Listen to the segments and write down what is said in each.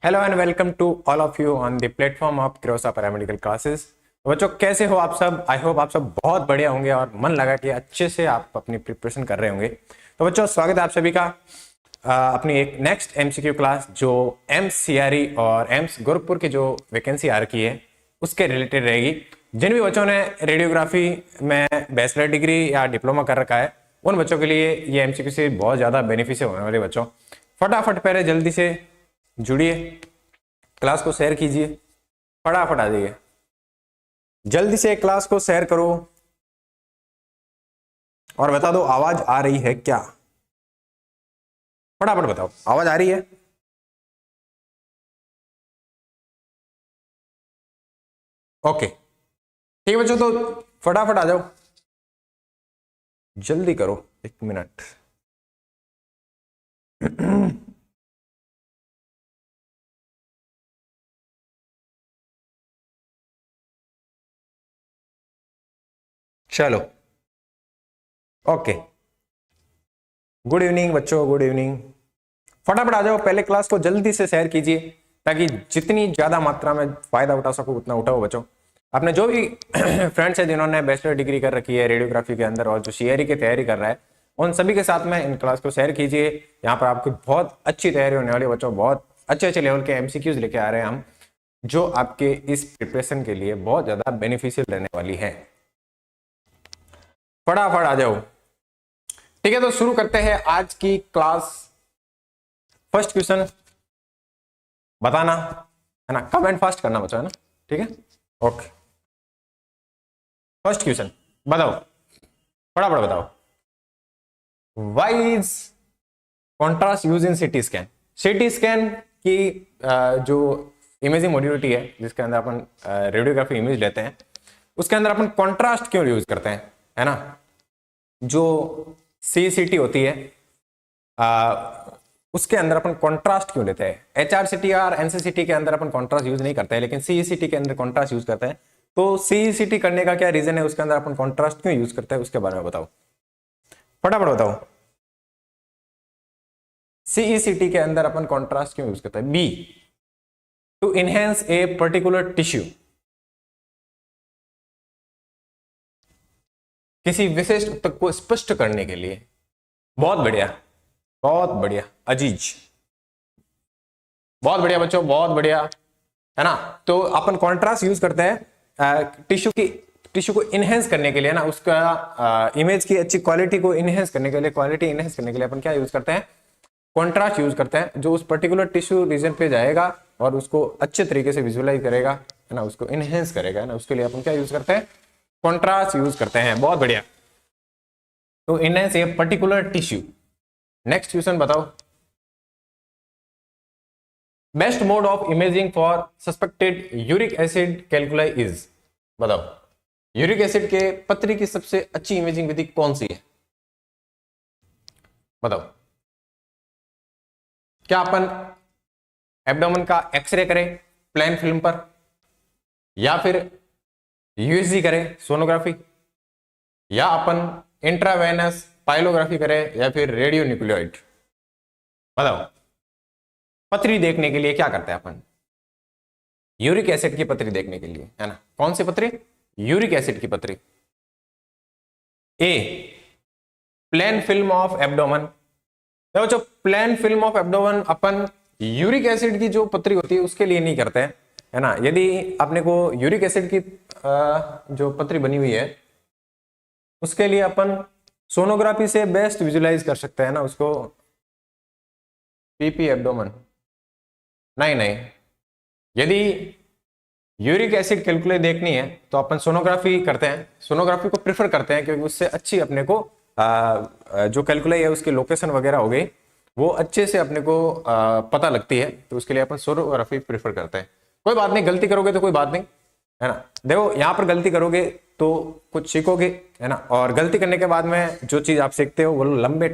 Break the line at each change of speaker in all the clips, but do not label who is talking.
Hello and welcome to all of you on the platform of क्रोसा paramedical classes. बच्चों कैसे हो आप सब? आई होप आप सब बहुत बढ़िया होंगे और मन लगा कि अच्छे से आप अपनी प्रिपरेशन कर रहे होंगे। तो बच्चों स्वागत है आप सभी का अपनी एक नेक्स्ट एमसीक्यू क्लास जो एम्स सीआरई और एम्स गोरखपुर की जो वैकेंसी आ रखी है उसके रिलेटेड रहेगी। जिन भी बच्चों ने रेडियोग्राफी में बैचलर डिग्री या डिप्लोमा कर रखा है उन बच्चों के लिए ये एमसीक्यू से बहुत ज़्यादा बेनिफिशियल होने वाले। बच्चों फटाफट पहले जल्दी से जुड़िए, क्लास को शेयर कीजिए, फटाफट आ जाइए, जल्दी से क्लास को शेयर करो और बता दो आवाज आ रही है क्या? फटाफट बताओ आवाज आ रही है? ओके ठीक है बच्चों, तो फटाफट आ जाओ, जल्दी करो, 1 मिनट। चलो ओके, गुड इवनिंग बच्चों, गुड इवनिंग। फटाफट आ जाओ, पहले क्लास को जल्दी से शेयर कीजिए ताकि जितनी ज्यादा मात्रा में फायदा उठा सको उतना उठाओ बच्चों। आपने जो भी फ्रेंड्स है जिन्होंने बैचलर डिग्री कर रखी है रेडियोग्राफी के अंदर और जो सीआरई की तैयारी कर रहा है उन सभी के साथ में इन क्लास को शेयर कीजिए। यहाँ पर आपकी बहुत अच्छी तैयारी होने वाली है बच्चों, बहुत अच्छे अच्छे लेवल के एमसीक्यूज लेके आ रहे हैं हम, जो आपके इस प्रिपरेशन के लिए बहुत ज्यादा बेनिफिशियल रहने वाली है। फटाफट आ जाओ, ठीक है। तो शुरू करते हैं आज की क्लास। फर्स्ट क्वेश्चन बताना है ना, कमेंट फास्ट करना बच्चों, है ना, ठीक है, ओके। फर्स्ट क्वेश्चन बताओ, फटाफट बताओ, why is contrast use in CT scan? CT scan की जो इमेजिंग मॉड्यूलिटी है जिसके अंदर अपन रेडियोग्राफी इमेज लेते हैं उसके अंदर अपन कॉन्ट्रास्ट क्यों यूज करते हैं, है ना? जो सीसीटी होती है उसके अंदर अपन कॉन्ट्रास्ट क्यों लेते हैं? एचआरसीटी और एनसीसीटी के अंदर अपन कॉन्ट्रास्ट यूज नहीं करते हैं लेकिन सीईसीटी के अंदर कॉन्ट्रास्ट यूज करते हैं। तो सीईसीटी करने का क्या रीजन है, उसके अंदर अपन कॉन्ट्रास्ट क्यों यूज करते हैं उसके बारे में बताओ, फटाफट बताओ। सीईसीटी के अंदर अपन कॉन्ट्रास्ट क्यों यूज करते हैं? B, to enhance a particular tissue, किसी विशेष ऊतक को स्पष्ट करने के लिए। बहुत बढ़िया, बहुत बढ़िया अजीज, बहुत बढ़िया बच्चों, बहुत बढ़िया, है ना। तो अपन कॉन्ट्रास्ट यूज करते हैं टिश्यू को इनहेंस करने के लिए ना, उसका इमेज की अच्छी क्वालिटी को इनहेंस करने के लिए, क्वालिटी इनहेंस करने के लिए अपन क्या यूज करते हैं? कॉन्ट्रास्ट यूज करते हैं, जो उस पर्टिकुलर टिश्यू रीजन पे जाएगा और उसको अच्छे तरीके से विजुअलाइज करेगा, है ना, उसको इनहेंस करेगा, है ना, उसके लिए अपन क्या यूज करते हैं? कॉन्ट्रास्ट यूज करते हैं। बहुत बढ़िया, तो enhance a particular tissue. Next question बताओ, best mode of imaging for suspected uric acid calculi is? बताओ, यूरिक एसिड के पत्री की सबसे अच्छी इमेजिंग विधि कौन सी है? बताओ, क्या अपन एब्डोमेन का एक्सरे करें प्लेन फिल्म पर, या फिर यूएसजी करें सोनोग्राफी, या अपन इंट्रावेनस पाइलोग्राफी करें, या फिर रेडियो न्यूक्लियोइड? बताओ, पत्री देखने के लिए क्या करते हैं अपन? यूरिक एसिड की पत्री देखने के लिए, है ना, कौन सी पत्री? यूरिक एसिड की पत्री। A, plain film of abdomen. देखो जो प्लेन फिल्म ऑफ एब्डोमेन अपन यूरिक एसिड की जो पत्री होती है उसके लिए नहीं करते हैं, है ना। यदि अपने को यूरिक एसिड की जो पत्री बनी हुई है उसके लिए अपन सोनोग्राफी से बेस्ट विजुलाइज कर सकते हैं ना उसको, पीपी एब्डोमेन। नहीं नहीं, यदि यूरिक एसिड कैलकुलेट देखनी है तो अपन सोनोग्राफी करते हैं, सोनोग्राफी को प्रेफर करते हैं क्योंकि उससे अच्छी अपने को जो कैलकुलाई है उसकी लोकेशन वगैरह हो गई वो अच्छे से अपने को पता लगती है, तो उसके लिए अपन सोनोग्राफी प्रेफर करते हैं। कोई बात नहीं, गलती करोगे तो कोई बात नहीं, है ना। देखो यहाँ पर गलती करोगे तो कुछ सीखोगे, है ना, और गलती करने के बाद में जो चीज आप सीखते हो वो लंबे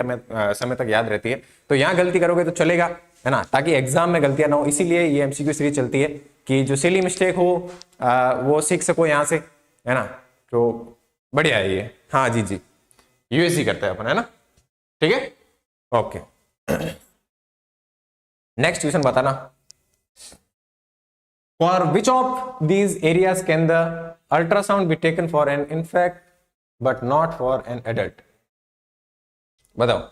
समय तक याद रहती है। तो यहाँ गलती करोगे तो चलेगा, है ना, ताकि एग्जाम में गलतियां ना हो, इसीलिए ये एमसीक्यू सीरीज चलती है कि जो सिली मिस्टेक हो वो सीख सको यहाँ से, है ना। तो बढ़िया है ये। हाँ जी जी, यूएसजी करते हैं अपन, है ना, ठीक है, ओके। नेक्स्ट क्वेश्चन बताना, For which of these areas can the ultrasound be taken for an infant but not for an adult? बताओ,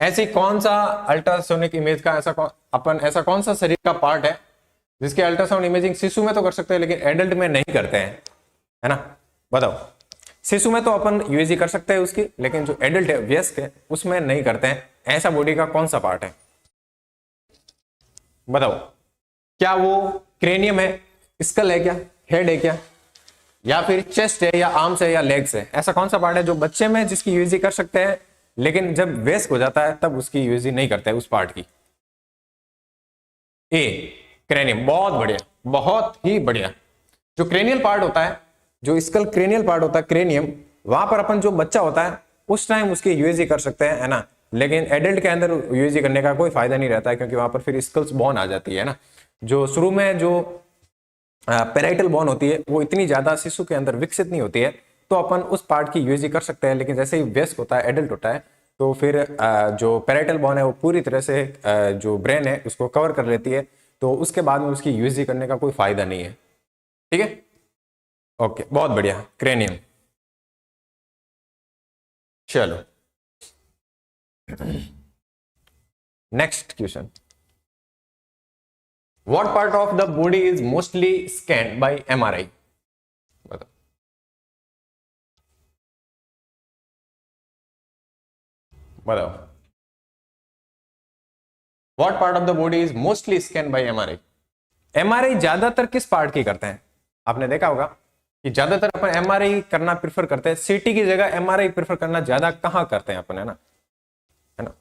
ऐसी कौन सा अल्ट्रासोनिक इमेज का ऐसा कौन सा शरीर का पार्ट है जिसके अल्ट्रासाउंड इमेजिंग शिशु में तो कर सकते हैं लेकिन एडल्ट में नहीं करते हैं, है ना? बताओ, शिशु में तो अपन यूएजी कर सकते हैं उसकी, लेकिन जो एडल्ट है, वयस्क है, उसमें नहीं करते हैं। ऐसा बॉडी का कौन सा पार्ट है? बताओ, क्या वो क्रेनियम है, स्कल है क्या, हेड है क्या, या फिर चेस्ट है, या आर्म्स है, या लेग्स है? ऐसा कौन सा पार्ट है जो बच्चे में जिसकी यूएजी कर सकते हैं लेकिन जब वयस्क हो जाता है तब उसकी यूएजी नहीं करते है उस पार्ट की? ए, क्रेनियम। बहुत बढ़िया, बहुत ही बढ़िया। जो क्रेनियल पार्ट होता है, जो स्कल क्रेनियल पार्ट होता है, क्रेनियम, वहां पर अपन जो बच्चा होता है उस टाइम उसकी यूएजी कर सकते हैं, है ना? लेकिन एडल्ट के अंदर यूएजी करने का कोई फायदा नहीं रहता है, क्योंकि वहां पर फिर स्कल्स बोन आ जाती है ना। जो शुरू में जो पेराइटल बोन होती है वो इतनी ज्यादा शिशु के अंदर विकसित नहीं होती है, तो अपन उस पार्ट की यूएजी कर सकते हैं। लेकिन जैसे ही वयस्क होता है, एडल्ट होता है, तो फिर जो पेराइटल बोन है वो पूरी तरह से जो ब्रेन है उसको कवर कर लेती है, तो उसके बाद में उसकी यूएजी करने का कोई फायदा नहीं है। ठीक है, ओके, बहुत बढ़िया, क्रेनियम। चलो next question, what part of the body is mostly scanned by MRI? बताओ, बताओ, what part of the body is mostly scanned by MRI? MRI ज्यादातर किस पार्ट की करते हैं? आपने देखा होगा कि ज्यादातर अपन एमआरआई करना प्रेफर करते हैं, सीटी की जगह एमआरआई प्रेफर करना ज्यादा कहां करते हैं अपन, है ना? है ना?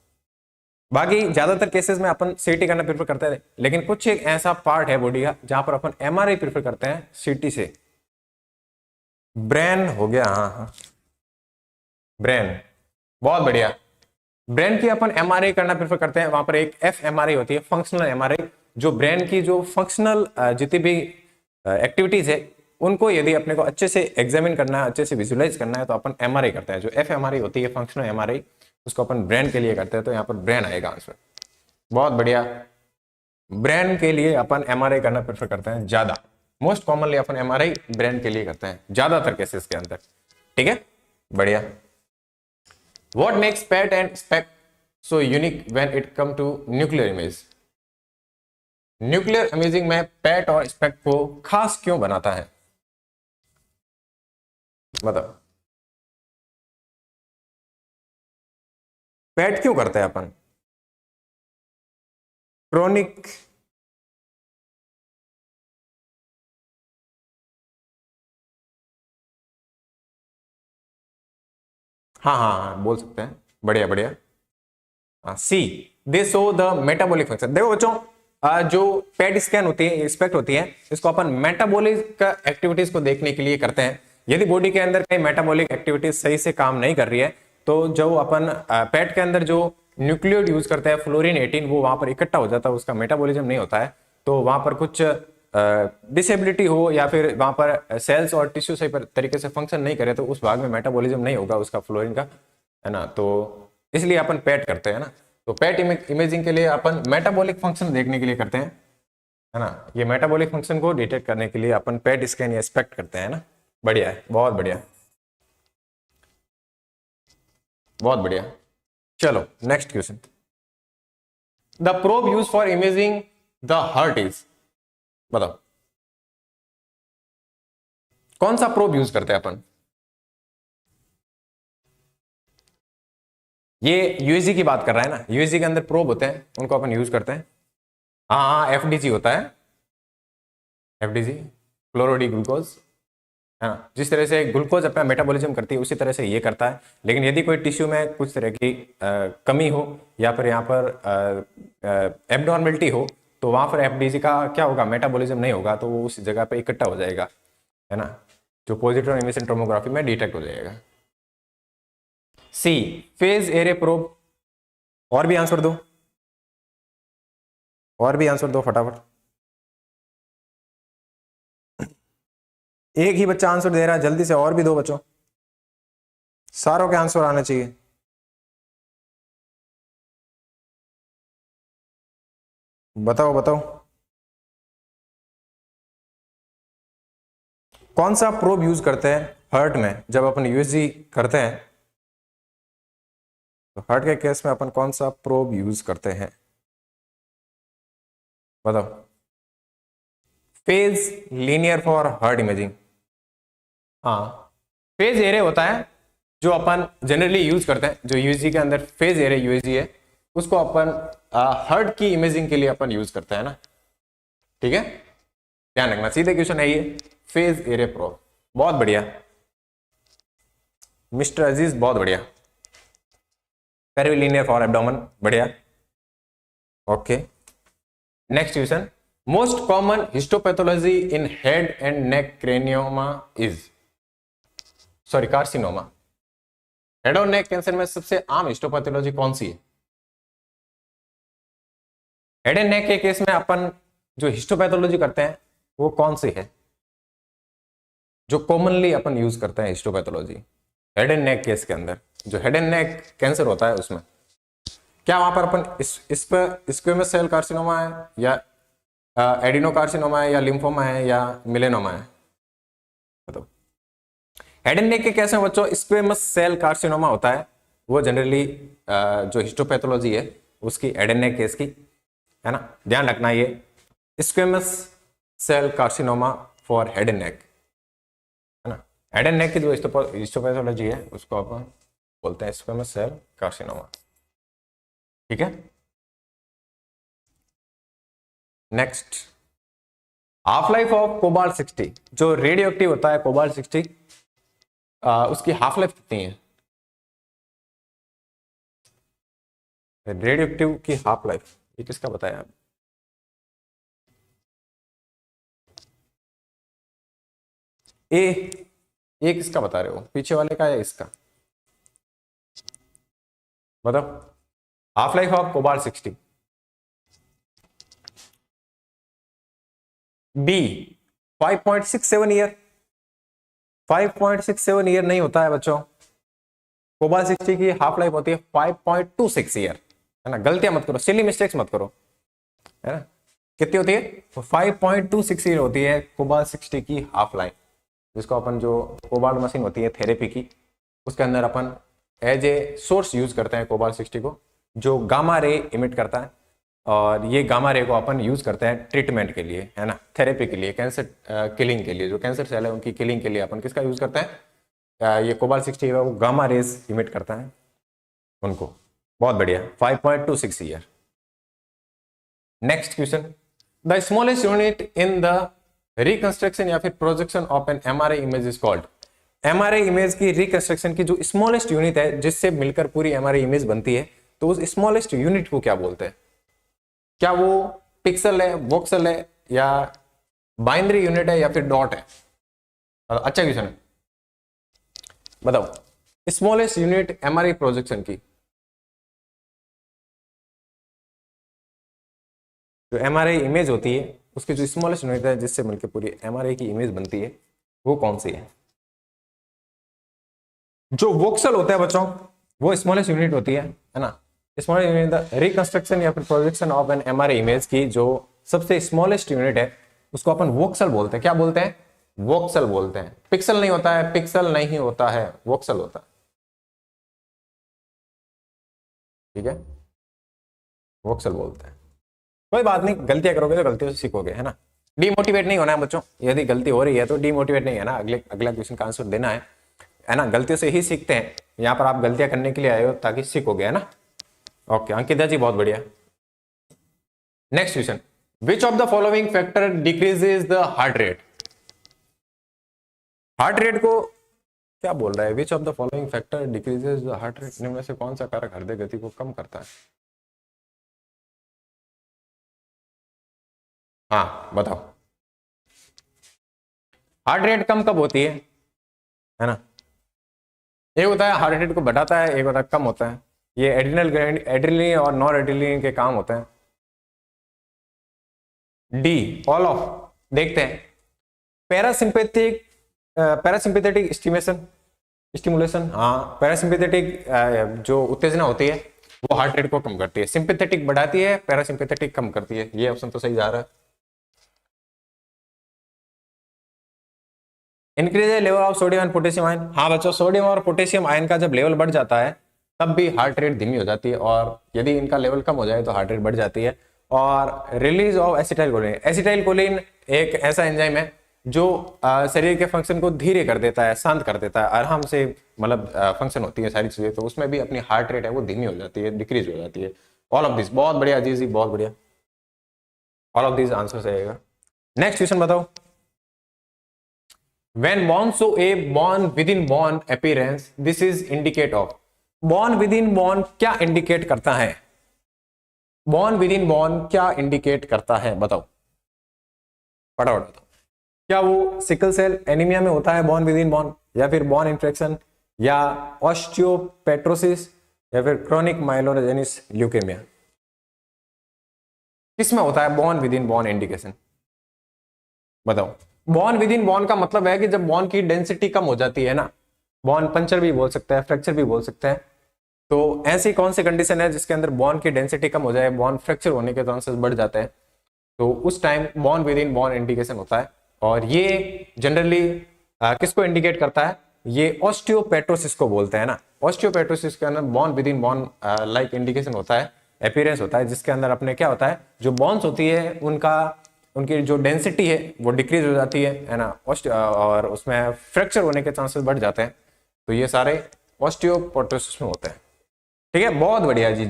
बाकी ज्यादातर केसेस में अपन सीटी करना प्रेफर करते हैं, लेकिन कुछ एक ऐसा पार्ट है बॉडी का जहां पर अपन एमआरआई प्रेफर करते हैं सीटी से। ब्रेन हो गया, हाँ हाँ, ब्रेन, बहुत बढ़िया। ब्रेन की अपन एमआरआई करना प्रेफर करते हैं, वहां पर एक एफएमआरआई होती है, फंक्शनल एमआरआई, जो ब्रेन की जो फंक्शनल जितनी भी एक्टिविटीज है उनको यदि अपने को अच्छे से एग्जामिन करना है, अच्छे से विजुलाइज करना है, तो अपन एमआरआई करते हैं। जो एफएमआरआई होती है, फंक्शनल एमआरआई, उसको अपन ब्रेन के लिए करते हैं, तो यहाँ पर ब्रेन आएगा आंसर। बहुत बढ़िया, ब्रेन के लिए अपन एमआरआई करना प्रेफर करते हैं ज्यादा, मोस्ट कॉमनली अपन एमआरआई ब्रेन के लिए करते हैं ज्यादातर केसेस के अंदर। ठीक है, बढ़िया। What makes PET and SPECT so unique when it come to nuclear image? Nuclear imaging में PET और SPECT को खास क्यों बनाता है? बताओ, PET क्यों करते हैं अपन? क्रोनिक, हाँ हाँ हाँ, बोल सकते हैं, बढ़िया बढ़िया। C, they show the metabolic function. देखो बच्चों, जो पेट स्कैन होती है, एक्सपेक्ट होती है, इसको अपन मेटाबॉलिक एक्टिविटीज को देखने के लिए करते हैं। यदि बॉडी के अंदर कहीं मेटाबॉलिक एक्टिविटीज सही से काम नहीं कर रही है, तो जो अपन पेट के अंदर जो न्यूक्लियोड यूज करते हैं फ्लोरीन 18, वो वहां पर इकट्ठा हो जाता है, उसका मेटाबॉलिज्म नहीं होता है, तो वहां पर कुछ डिसेबिलिटी हो या फिर वहां पर सेल्स और टिश्यू सही तरीके से फंक्शन नहीं करे, तो उस भाग में मेटाबॉलिज्म नहीं होगा उसका फ्लोरीन का, है ना? तो इसलिए अपन पेट करते हैं ना। तो पेट इमेजिंग के लिए अपन मेटाबॉलिक फंक्शन देखने के लिए करते हैं, है ना? ये मेटाबॉलिक फंक्शन को डिटेक्ट करने के लिए अपन पेट स्कैन या एक्सपेक्ट करते हैं ना। बढ़िया है, बहुत बढ़िया, बहुत बढ़िया। चलो next question, the probe use for imaging the heart is? बताओ, कौन सा प्रोब यूज करते हैं अपन? ये यूएसजी की बात कर रहा है ना, यूएसजी के अंदर प्रोब होते हैं, उनको अपन यूज करते हैं। हाँ हाँ, एफडीजी होता है, एफडीजी, फ्लोरो डी ग्लूकोज, है ना? जिस तरह से ग्लूकोज अपना मेटाबॉलिज्म करती है उसी तरह से ये करता है। लेकिन यदि कोई टिश्यू में कुछ तरह की कमी हो या फिर यहाँ पर एब्नॉर्मेलिटी हो, तो वहां पर एफडीजी का क्या होगा, मेटाबॉलिज्म नहीं होगा, तो वो उस जगह पे इकट्ठा हो जाएगा, है ना? जो पॉजिटिव इमिशन टोमोग्राफी में डिटेक्ट हो जाएगा। सी, फेज एरे प्रोब। और भी आंसर दो, और भी आंसर दो फटाफट। एक ही बच्चा आंसर दे रहा है, जल्दी से और भी दो बच्चों, सारों के आंसर आने चाहिए। बताओ बताओ, कौन सा प्रोब यूज करते हैं हार्ट में जब अपन यूएसजी करते हैं? तो हार्ट के केस में अपन कौन सा प्रोब यूज करते हैं बताओ? Phase linear for heart imaging. हाँ, फेज एरे होता है जो अपन जनरली यूज करते हैं, जो यूएसजी के अंदर फेज एरे यूएसजी है, उसको अपन हार्ट की इमेजिंग के लिए अपन यूज करते हैं ना। ठीक है, ध्यान रखना, सीधे क्वेश्चन है ये, फेज एरे प्रोब। बहुत बढ़िया मिस्टर अजीज, बहुत बढ़िया। कर्वीलिनियर फॉर एब्डोमेन, बढ़िया। Okay, next question, most common histopathology in head and neck cranioma is, sorry carcinoma. Head और नेक कैंसर में सबसे आम हिस्टोपैथोलॉजी कौन सी है? हेड एंड नेक के केस में अपन जो हिस्टोपैथोलॉजी करते हैं वो कौन सी है, जो कॉमनली अपन यूज करते हैं histopathology head and neck case के अंदर? जो हेड एंड नेक कैंसर होता है उसमें क्या वहां पर अपन इस पर स्क्वेमस सेल कार्सिनोमा है या एडिनोकार्सिनोमा है या लिम्फोमा है या मिलेनोमा है? बताओ। हेड एंड नेक के केस में बच्चों स्क्वेमस सेल कार्सिनोमा होता है, वो जनरली जो हिस्टोपैथोलॉजी है उसकी हेड एंड नेक केस की, है ना, ध्यान रखना। ये squamous cell carcinoma for head and neck, है ना। हेड एंड नेक की जो हिस्टोपैथोलॉजी है उसको अपन बोलते हैं स्क्वेमस सेल कार्सिनोमा। ठीक है, next, half life of cobalt 60, जो रेडियो एक्टिव होता है कोबाल्ट 60, उसकी हाफ लाइफ कितनी है? रेडियो एक्टिव की हाफ लाइफ ये किसका बताया आप? ए किसका बता रहे हो, पीछे वाले का या इसका? बताओ, half life of cobalt 60। B 5.67 year. 5.67 year नहीं होता है बच्चों, कोबाल्ट 60 की हाफ लाइफ होती है 5.26 ईयर, है ना। गलतियां मत करो, सिली मिस्टेक्स मत करो, है ना। कितनी होती है? 5.26 ईयर होती है कोबाल्ट 60 की हाफ लाइफ, जिसको अपन जो कोबाल्ट मशीन होती है थेरेपी की, उसके अंदर अपन एज ए सोर्स यूज करते हैं कोबाल्ट 60 को, जो गामा रे इमिट करता है। और ये गामा रे को अपन यूज करते हैं ट्रीटमेंट के लिए, है ना, थेरेपी के लिए, कैंसर किलिंग के लिए, जो कैंसर सेल है उनकी किलिंग के लिए अपन किसका यूज करते हैं? ये कोबाल्ट 60 है वो गामा रेज इमिट करता है उनको। बहुत बढ़िया, 5.26 year. Next question, the smallest unit in the reconstruction या फिर projection of an MRI image is called. MRI image की रिकंस्ट्रक्शन की जो स्मॉलेस्ट यूनिट है जिससे मिलकर पूरी एमआरआई इमेज बनती है, तो उस स्मॉलेस्ट यूनिट को क्या बोलते हैं? क्या वो पिक्सल है, वोक्सल है, या बाइनरी यूनिट है, या फिर डॉट है? अच्छा क्वेश्चन है, बताओ। स्मॉलेस्ट यूनिट एमआरआई प्रोजेक्शन की, जो एमआरआई इमेज होती है उसकी जो स्मॉलेस्ट यूनिट है जिससे मिलकर पूरी एमआरआई की इमेज बनती है, वो कौन सी है? जो वोक्सल होता है बच्चों वो स्मॉलेस्ट यूनिट होती है ना। स्मॉलेस्ट यूनिट, रिकंस्ट्रक्शन या फिर projection of an MRI image की जो सबसे स्मॉलेस्ट यूनिट है उसको अपन वोक्सल बोलते हैं। क्या बोलते हैं? वोक्सल बोलते हैं। पिक्सल नहीं होता है, पिक्सल नहीं होता है, वोक्सल होता है। ठीक है, वोक्सल बोलते हैं। कोई बात नहीं, गलतियां करोगे तो गलतियों से सीखोगे, है ना। डिमोटिवेट नहीं होना है बच्चों, यदि गलती हो रही है तो डिमोटिवेट नहीं है ना, अगला क्वेश्चन का आंसर देना है ना। गलतियों से ही सीखते हैं, यहाँ पर आप गलतियां करने के लिए आए हो ताकि सीखोगे, है ना। ओके अंकिता जी, बहुत बढ़िया। Next question, which of the following factor decreases the heart rate? Heart rate को क्या बोल रहा है? Which of the following factor decreases the heart rate? इनमें से कौन सा कारक हृदय गति को कम करता है? हाँ बताओ। हार्ट रेट कम कब होती है ना। एक होता है हार्ट रेट को बढ़ाता है, एक होता है कम होता है। ये एड्रेनलिन और नॉर एड्रेनलिन के काम होते हैं। D all of. देखते हैं, पैरासिम्पैथेटिक स्टिमुलेशन, हाँ पैरासिम्पैथेटिक जो उत्तेजना होती है वो हार्ट रेट को कम करती है। सिंपैथेटिक बढ़ाती है, पैरासिम्पैथेटिक कम करती है। ये ऑप्शन तो सही जा रहा है। Increase level of sodium and potassium ion. हाँ बच्चों, सोडियम और पोटेशियम आयन का जब लेवल बढ़ जाता है तब भी हार्ट रेट धीमी हो जाती है, और यदि इनका लेवल कम हो जाए तो हार्ट रेट बढ़ जाती है। और release of acetyl choline, acetyl choline एक ऐसा एंजाइम है जो शरीर के फंक्शन को धीरे कर देता है, शांत कर देता है, आराम से मतलब फंक्शन होती है सारी चीजें, तो उसमें भी अपनी हार्ट रेट है वो धीमी हो जाती है, डिक्रीज हो जाती है। ऑल ऑफ दिस, बहुत बढ़िया जी, बहुत बढ़िया, ऑल ऑफ दिस आंसर आएगा। नेक्स्ट क्वेश्चन बताओ। When born, so a born within born appearance, this is indicate of। born within born क्या इंडिकेट करता है? born within born क्या इंडिकेट करता है बताओ, फटाफट बताओ। क्या वो सिकल सेल एनीमिया में होता है born within born, या फिर born इन्फेक्शन, या ऑस्टियोपेट्रोसिस, या फिर क्रोनिक माइलोजेनिस ल्यूकेमिया? किसमें होता है born within born इंडिकेशन बताओ। बॉन विद इन बॉन का मतलब है कि जब बॉन की डेंसिटी कम हो जाती है ना, बॉन पंचर भी बोल सकता है, फ्रैक्चर भी बोल सकते हैं, तो ऐसी कौन सी कंडीशन है जिसके अंदर बॉन की डेंसिटी कम हो जाए, बॉन फ्रैक्चर होने के चांसेस बढ़ जाते हैं, तो उस time Bon with in Bon indication होता है। और ये जनरली किसको इंडिकेट करता है? ये ऑस्टियोपेट्रोसिस को बोलते हैं ना। ऑस्टियोपेट्रोसिस के अंदर बॉन with in Bon like indication होता है, अपीयरेंस होता है, जिसके अंदर अपने क्या होता है, जो बॉन्स होती है उनकी जो डेंसिटी है वो डिक्रीज हो जाती है ना, और उसमें फ्रैक्चर होने के चांसेस बढ़ जाते हैं। तो ये सारे ऑस्टियोपोट्रोसिस में होते हैं। ठीक है, बहुत बढ़िया जी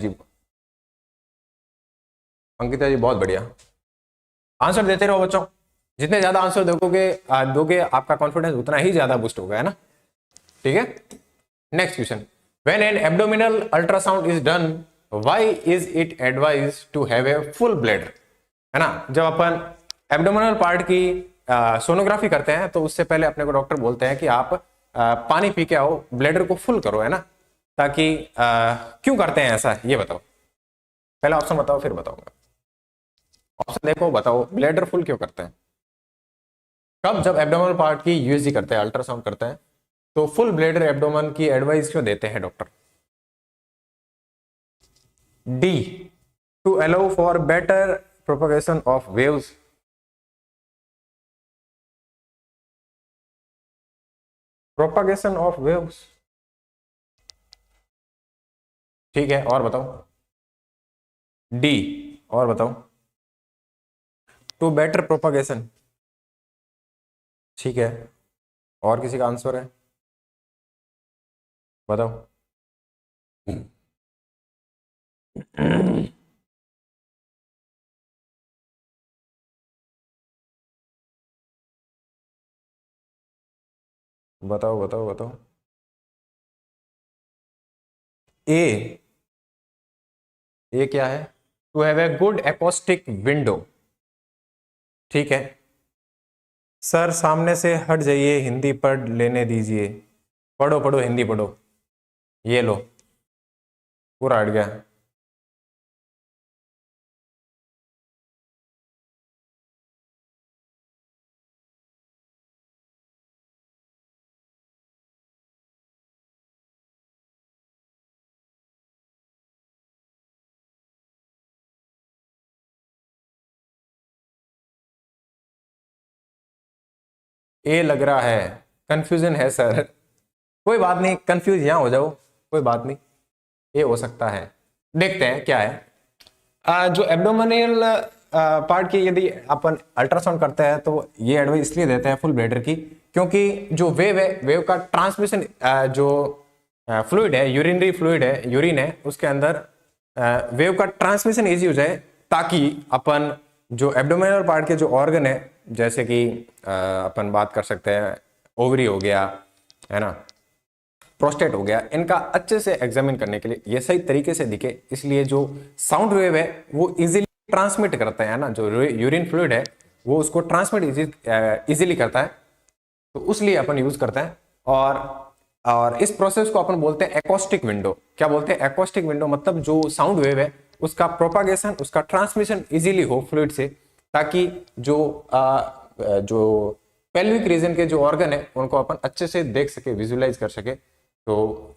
अंकिता जी, बहुत बढ़िया। आंसर देते रहो बच्चों, जितने ज्यादा आंसर दोगे आपका कॉन्फिडेंस उतना ही ज्यादा बूस्ट होगा, है ना। ठीक है, next question. When an abdominal ultrasound is done, why is it advise to have a full bladder? है ना, जब अपन एब्डोमिनल पार्ट की सोनोग्राफी करते हैं तो उससे पहले अपने को डॉक्टर बोलते हैं कि आप पानी पी के आओ, ब्लैडर को फुल करो, है ना, ताकि क्यों करते हैं ऐसा ये बताओ। पहला ऑप्शन बताओ फिर बताऊंगा। ऑप्शन देखो, बताओ ब्लैडर फुल क्यों करते हैं, कब? जब एब्डोमिनल पार्ट की यूएसजी करते हैं, अल्ट्रासाउंड करते हैं, तो फुल ब्लैडर एब्डोमेन की एडवाइस क्यों देते हैं doctor? D, to allow for better propagation of waves. Propagation of waves, ठीक है, और बताओ। डी, और बताओ। टू बेटर प्रोपगेशन, ठीक है, और किसी का आंसर है बताओ। बताओ बताओ बताओ। ए, ए क्या है? To have a good acoustic window, ठीक है। सर सामने से हट जाइए, हिंदी पढ़ लेने दीजिए। पढ़ो पढ़ो, हिंदी पढ़ो। ये लो, पूरा हट गया। ए लग रहा है, कंफ्यूजन है सर। कोई बात नहीं, कंफ्यूज यहां हो जाओ, कोई बात नहीं, ये हो सकता है। देखते हैं क्या है। जो एब्डोमिनल पार्ट की यदि अपन अल्ट्रासाउंड करते हैं तो ये एडवाइस इसलिए देते हैं फुल ब्लैडर की, क्योंकि जो वेव है, वेव का ट्रांसमिशन, जो फ्लूइड है, यूरिनरी फ्लूइड है, यूरिन है, उसके अंदर वेव का ट्रांसमिशन इजी हो जाए, ताकि अपन जो एब्डोमिनल पार्ट के जो ऑर्गन है, जैसे कि अपन बात कर सकते हैं ओवरी हो गया, है ना, प्रोस्टेट हो गया, इनका अच्छे से एग्जामिन करने के लिए ये सही तरीके से दिखे, इसलिए जो साउंड वेव है वो इजीली ट्रांसमिट करते हैं ना, जो यूरिन फ्लूइड है वो उसको ट्रांसमिट इजीली करता है, तो उसलिए अपन यूज करते हैं। और इस प्रोसेस को अपन बोलते हैं एकॉस्टिक विंडो। क्या बोलते हैं? एकॉस्टिक विंडो, मतलब जो साउंड वेव है उसका प्रोपागेशन, उसका ट्रांसमिशन इजीली हो फ्लूइड से, ताकि जो पेल्विक रीजन के जो ऑर्गन है उनको अपन अच्छे से देख सके, विजुअलाइज कर सके, तो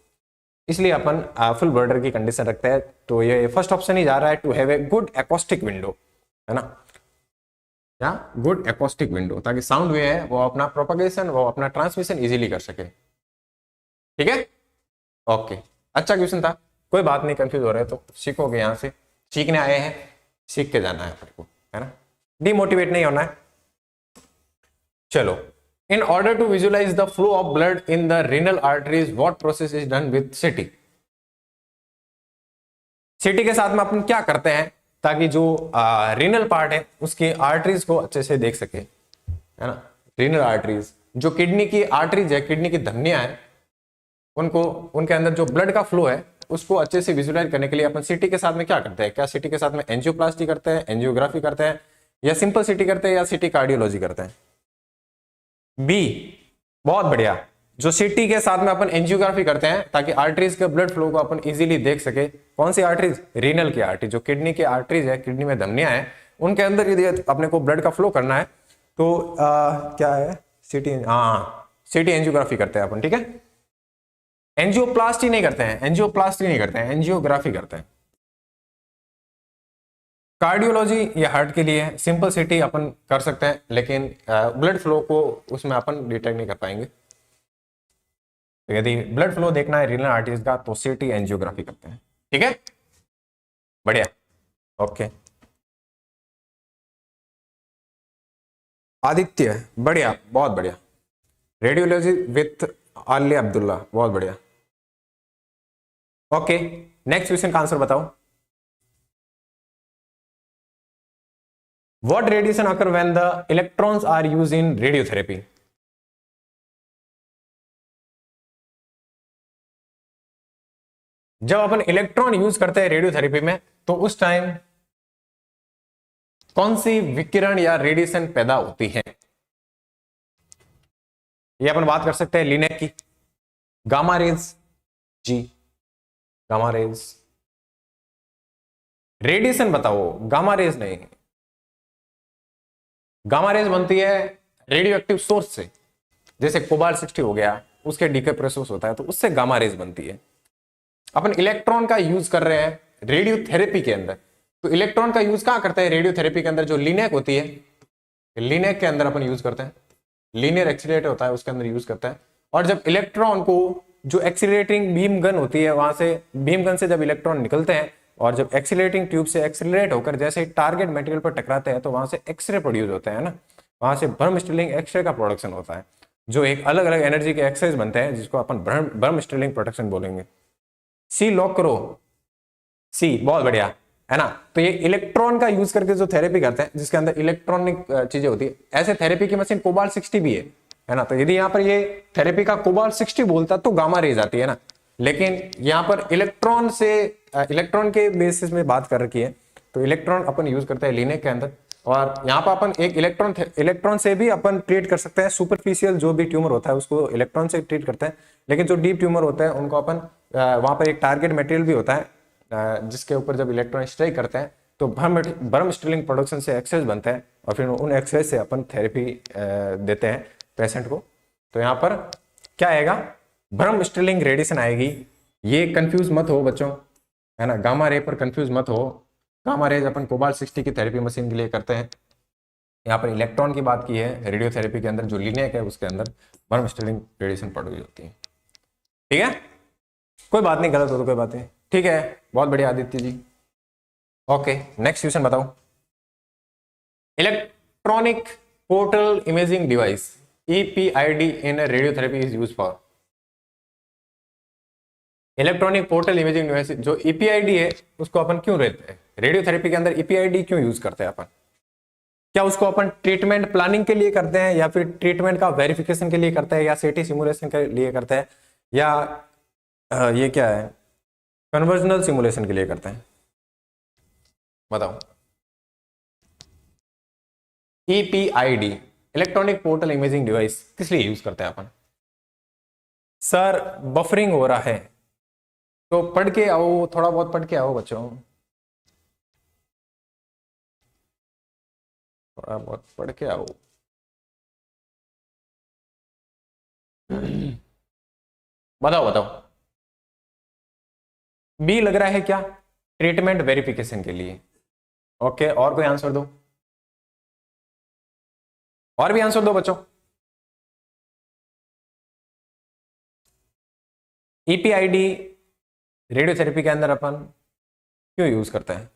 इसलिए अपन फुल ब्लैडर की कंडीशन रखते हैं। तो ये फर्स्ट ऑप्शन ही जा रहा है, to have a good acoustic window, है ना। या गुड एकॉस्टिक विंडो, ताकि साउंड वे है वो अपना प्रोपगेशन, वो अपना ट्रांसमिशन इजीली कर सके। ठीक है, ओके, अच्छा क्वेश्चन था, कोई बात नहीं, कंफ्यूज हो रहे तो सीखोगे, यहां से सीखने आए हैं, सीख के जाना है अपने को, है ना, डिमोटिवेट नहीं होना है। चलो, in order to visualize the flow of blood in the renal arteries what process is done with CT. CT के साथ में अपन क्या करते हैं ताकि जो रीनल पार्ट है उसकी आर्टरीज को अच्छे से देख सके, है ना, रीनल आर्टरीज, जो किडनी की आर्टरीज है, किडनी की धमनियां है, उनको, उनके अंदर जो ब्लड का फ्लो है उसको अच्छे से विजुअलाइज करने के लिए अपन सिटी के साथ में क्या करते हैं, क्या सिटी के साथ में एंजियोप्लास्टी करते हैं, एंजियोग्राफी करते हैं, या सिंपल सिटी करते हैं, या सिटी कार्डियोलॉजी करते हैं? बी, बहुत बढ़िया, जो सिटी के साथ में अपन एंजियोग्राफी करते हैं ताकि आर्टरीज के ब्लड फ्लो को अपन इजीली देख सके। कौन सी आर्टरीज? रीनल की आर्टरी, जो किडनी की आर्टरीज है, किडनी में धमनियां है, उनके अंदर यदि अपने को ब्लड का फ्लो करना है तो क्या है, सिटी, हाँ सिटी एंजियोग्राफी करते हैं अपन। ठीक है, एंजियोप्लास्टी नहीं करते हैं, एंजियोप्लास्टी नहीं करते हैं, एंजियोग्राफी करते हैं। कार्डियोलॉजी ये हार्ट के लिए है, सिंपल सिटी अपन कर सकते हैं लेकिन ब्लड फ्लो को उसमें अपन डिटेक्ट नहीं कर पाएंगे। तो यदि ब्लड फ्लो देखना है रीनल आर्टरीज का तो सिटी एंजियोग्राफी करते हैं। ठीक है, बढ़िया, ओके, आदित्य, बढ़िया, बहुत बढ़िया, रेडियोलॉजी विथ आलिया अब्दुल्ला, बहुत बढ़िया, ओके, नेक्स्ट क्वेश्चन का आंसर बताओ। What radiation occur when the electrons are used in radiotherapy? जब अपन इलेक्ट्रॉन यूज करते हैं रेडियोथेरेपी में तो उस टाइम कौन सी विकिरण या रेडिएशन पैदा होती है? ये अपन बात कर सकते हैं लिनेक की, गामा रेज, जी गामा रेज, रेडिएशन बताओ, गामा रेज नहीं, गामा रेज बनती है रेडियो एक्टिव सोर्स से, जैसे कोबाल्ट 60 हो गया, उसके डीके प्रोसेस होता है तो उससे गामा रेज बनती है। अपन इलेक्ट्रॉन का यूज कर रहे हैं रेडियोथेरेपी के अंदर, तो इलेक्ट्रॉन का यूज कहां करते हैं रेडियोथेरेपी के अंदर? जो लिनेक होती है, लिनेक के अंदर अपन यूज करते हैं, लीनियर एक्सीलरेटर होता है उसके अंदर यूज करते हैं। और जब इलेक्ट्रॉन को, जो एक्सीलरेटिंग बीम गन होती है, वहां से बीम गन से जब इलेक्ट्रॉन निकलते हैं और जब एक्सीलरेटिंग ट्यूब से एक्सीलरेट होकर जैसे टारगेट मटेरियल पर टकराते हैं तो वहां से एक्सरे प्रोड्यूस होते हैं ना, वहां से बर्म स्टिलिंग एक्सरे का प्रोडक्शन होता है, जो एक अलग अलग एनर्जी के एक्सरेज बनते हैं जिसको अपन बर्म स्टिलिंग प्रोडक्शन बोलेंगे। सी लॉक करो, सी, बहुत बढ़िया, है ना। तो ये इलेक्ट्रॉन का यूज करके जो थेरेपी करते हैं जिसके अंदर इलेक्ट्रॉनिक चीजें होती है, ऐसे थेरेपी की मशीन कोबाल्ट 60 भी है ना। तो यदि यहाँ पर ये थेरेपी का कोबाल्ट 60 बोलता तो गामा रेज आती है ना, लेकिन यहाँ पर इलेक्ट्रॉन से, इलेक्ट्रॉन के बेसिस में बात कर रखी है, तो इलेक्ट्रॉन अपन यूज करते हैं लिनेक के अंदर। और यहाँ पर अपन एक इलेक्ट्रॉन से भी अपन ट्रीट कर सकते हैं, सुपरफिशियल जो भी ट्यूमर होता है उसको इलेक्ट्रॉन से ट्रीट करते हैं, लेकिन जो डीप ट्यूमर होता है उनको अपन वहां पर एक टारगेट मटेरियल भी होता है जिसके ऊपर जब इलेक्ट्रॉन स्ट्राइक करते हैं तो बर्म स्टिलिंग प्रोडक्शन से एक्सेस बनते हैं और फिर उन एक्सेस से अपन थेरेपी देते हैं पेशेंट को। तो यहाँ पर क्या आएगा? बर्म स्टिलिंग रेडिएशन आएगी। ये कंफ्यूज मत हो बच्चों, है ना, गामा रे पर कंफ्यूज मत हो। गामा रेज अपन कोबाल्ट 60 की थेरेपी मशीन के लिए करते हैं। यहाँ पर इलेक्ट्रॉन की बात की है, रेडियोथेरेपी के अंदर जो लिनेक है उसके अंदर बर्म स्टिलिंग रेडिएशन प्रोड्यूस होती है। ठीक है, कोई बात नहीं, गलत हो तो कोई बात नहीं, ठीक है, बहुत बढ़िया Aditya ji. Okay, next question बताओ। Electronic portal imaging device EPID in radiotherapy is use for. Electronic portal imaging device, जो EPID है उसको अपन क्यों रहते हैं रेडियोथेरेपी के अंदर, EPID क्यों यूज करते हैं अपन? क्या उसको अपन ट्रीटमेंट प्लानिंग के लिए करते हैं, या फिर ट्रीटमेंट का वेरिफिकेशन के लिए करते हैं, या सीटी सिमुलेशन के लिए करते हैं, या ये क्या है, कन्वर्जनल सिमुलेशन के लिए करते हैं? बताओ। EPID, electronic portal imaging device, किस लिए यूज करते हैं अपन? सर बफरिंग हो रहा है तो पढ़ के आओ, थोड़ा बहुत पढ़ के आओ बच्चों, थोड़ा बहुत पढ़ के आओ। बताओ बताओ। बी लग रहा है क्या? ट्रीटमेंट वेरिफिकेशन के लिए। ओके, और कोई आंसर दो। और भी आंसर दो बच्चों। ईपीआईडी रेडियोथेरेपी के अंदर अपन क्यों यूज करते हैं?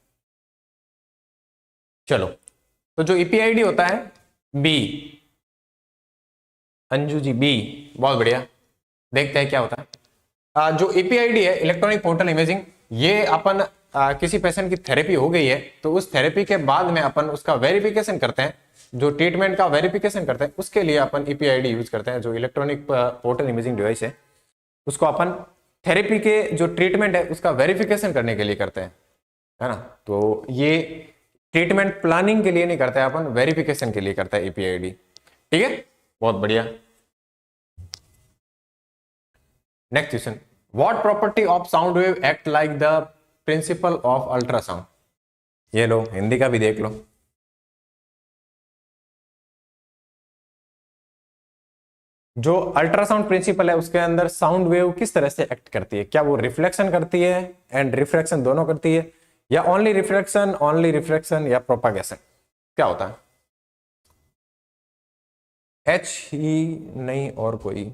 चलो, तो जो ईपीआईडी होता है, बी, अंजू जी बी, बहुत बढ़िया। देखते हैं क्या होता है। जो ईपीआईडी है, इलेक्ट्रॉनिक पोर्टल इमेजिंग, ये अपन किसी पेशेंट की थेरेपी हो गई है तो उस थेरेपी के बाद में अपन उसका वेरिफिकेशन करते हैं, जो ट्रीटमेंट का वेरिफिकेशन करते हैं उसके लिए अपन ईपीआईडी यूज करते हैं। जो इलेक्ट्रॉनिक पोर्टल इमेजिंग डिवाइस है उसको अपन थेरेपी के जो ट्रीटमेंट है उसका वेरिफिकेशन करने के लिए करते हैं, है ना। तो ये ट्रीटमेंट प्लानिंग के लिए नहीं करते हैं अपन, वेरिफिकेशन के लिए करते हैं ईपीआईडी। ठीक है, बहुत बढ़िया। Next question, what property of sound wave act like the principle of ultrasound? ये लो, हिंदी का भी देख लो। जो अल्ट्रासाउंड प्रिंसिपल है उसके अंदर साउंड वेव किस तरह से एक्ट करती है? क्या वो रिफ्लेक्शन करती है एंड रिफ्रैक्शन दोनों करती है, या ओनली रिफ्लेक्शन या प्रोपागेशन? क्या होता है? एच ही नहीं और कोई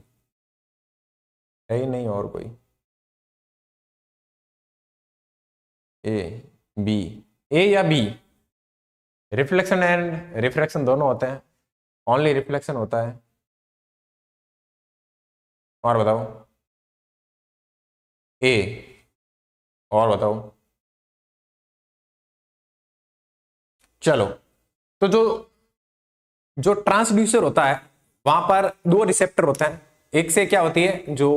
है ही नहीं और कोई, ए बी, ए या बी? रिफ्लेक्शन एंड रिफ्रैक्शन दोनों होते हैं, ओनली रिफ्लेक्शन होता है, और बताओ? ए, और बताओ? चलो, तो जो जो ट्रांसड्यूसर होता है वहां पर दो रिसेप्टर होते हैं। एक से क्या होती है, जो